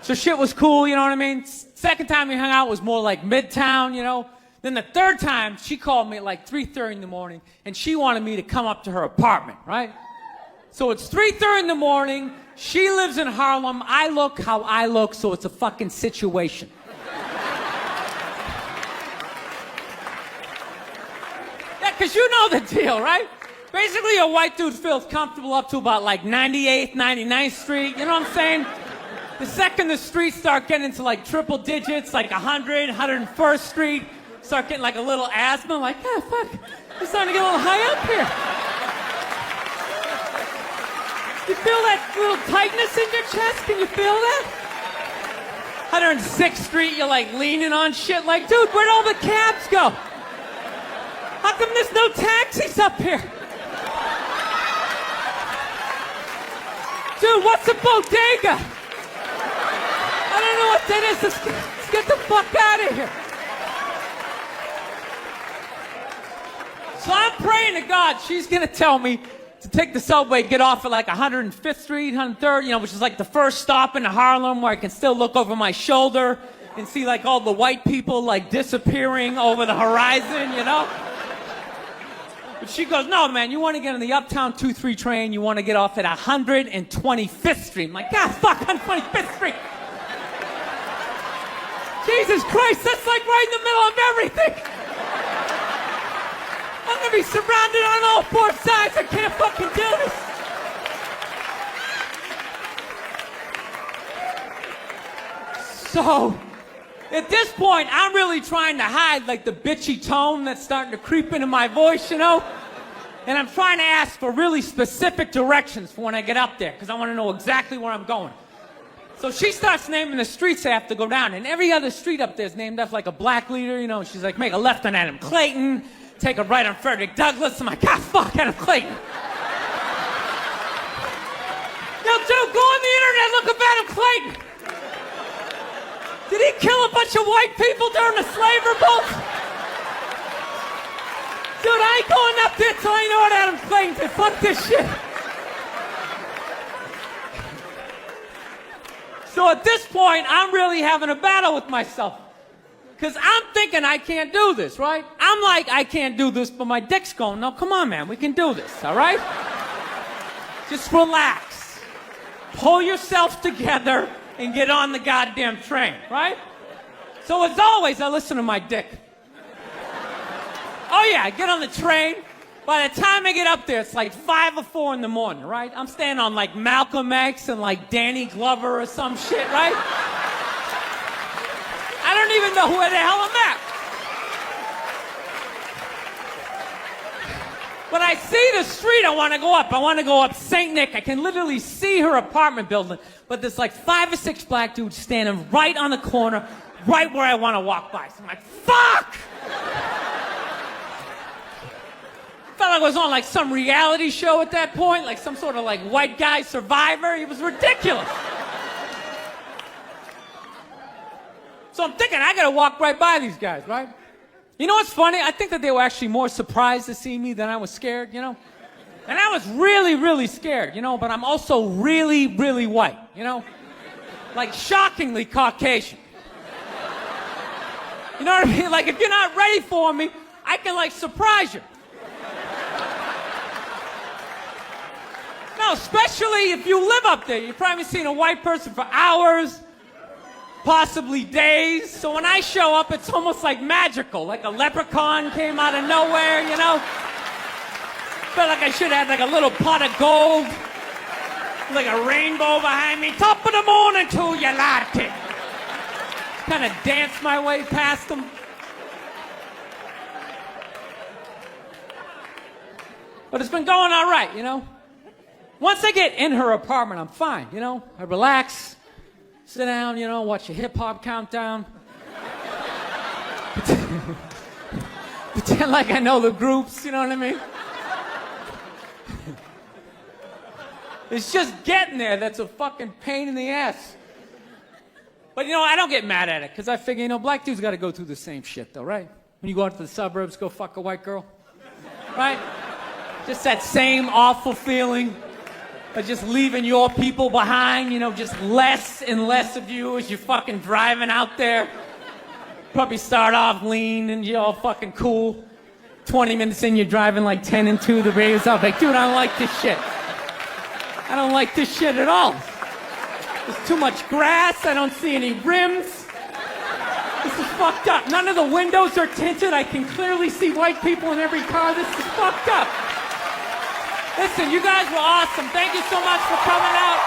So shit was cool, you know what I mean? Second time we hung out was more like Midtown, you know. Then the third time, she called me at like 3:30 in the morning, and she wanted me to come up to her apartment, right? So it's 3:30 in the morning, she lives in Harlem, I look how I look, so it's a fucking situation. Yeah, because you know the deal, right? Basically, a white dude feels comfortable up to about like 98th, 99th Street, you know what I'm saying? The second the streets start getting into like triple digits, like 100, 101st Street, start getting like a little asthma, like, ah, fuck, we're starting to get a little high up here. You feel that little tightness in your chest? Can you feel that? 106th Street, you're like leaning on shit like, dude, where'd all the cabs go? How come there's no taxis up here? Dude, what's a bodega? I don't know what that is. Let's get the fuck out of here. So I'm praying to God she's gonna tell me to take the subway, get off at like 105th Street, 103rd, you know, which is like the first stop in Harlem where I can still look over my shoulder and see like all the white people like disappearing over the horizon, you know? But she goes, no, man, you want to get on the Uptown 2-3 train, you want to get off at 125th Street. I'm like, God, fuck, 125th Street. Jesus Christ, that's like right in the middle of everything. I'm going to be surrounded on all four sides. I can't fucking do this. So, at this point, I'm really trying to hide like the bitchy tone that's starting to creep into my voice, you know? And I'm trying to ask for really specific directions for when I get up there, because I want to know exactly where I'm going. So she starts naming the streets I have to go down, and every other street up there is named after like a black leader, you know? She's like, make a left on Adam Clayton, take a right on Frederick Douglass. I'm like, God, fuck Adam Clayton. Yo, dude, go on the internet, look up Adam Clayton. Did he kill a bunch of white people during the slave revolt? Dude, I ain't going up there till I know what Adam Clayton did. Fuck this shit. So at this point, I'm really having a battle with myself. Because I'm thinking I can't do this, right? I'm like, I can't do this, but my dick's going, no, come on, man, we can do this, all right? Just relax. Pull yourself together and get on the goddamn train, right? So as always, I listen to my dick. Oh yeah, I get on the train. By the time I get up there, it's like 5 or 4 in the morning, right? I'm staying on like Malcolm X and like Danny Glover or some shit, right? I don't even know where the hell I'm at. When I see the street I want to go up, I want to go up St. Nick. I can literally see her apartment building, but there's like 5 or 6 black dudes standing right on the corner, right where I want to walk by. So I'm like, fuck! Felt like I was on like some reality show at that point, like some sort of like white guy survivor. It was ridiculous. So I'm thinking, I gotta walk right by these guys, right? You know what's funny? I think that they were actually more surprised to see me than I was scared, you know? And I was really, really scared, you know, but I'm also really, really white, you know? Like shockingly Caucasian. You know what I mean? Like if you're not ready for me, I can like surprise you. No, especially if you live up there. You've probably seen a white person for hours, possibly days. So when I show up, it's almost like magical, like a leprechaun came out of nowhere, you know? Felt like I should have had like a little pot of gold, like a rainbow behind me. Top of the morning to you, latte. Kind of dance my way past them. But it's been going all right, you know? Once I get in her apartment, I'm fine, you know? I relax, sit down, you know, watch a hip-hop countdown. Pretend like I know the groups, you know what I mean? It's just getting there that's a fucking pain in the ass. But, you know, I don't get mad at it, because I figure, you know, black dudes got to go through the same shit, though, right? When you go out to the suburbs, go fuck a white girl, right? Just that same awful feeling of just leaving your people behind, you know, just less and less of you as you're fucking driving out there. Probably start off lean and you're all fucking cool. 20 minutes in, you're driving like 10 and 2, the radio's up. Like, dude, I don't like this shit. I don't like this shit at all. There's too much grass, I don't see any rims. This is fucked up. None of the windows are tinted. I can clearly see white people in every car. This is fucked up. Listen, you guys were awesome. Thank you so much for coming out.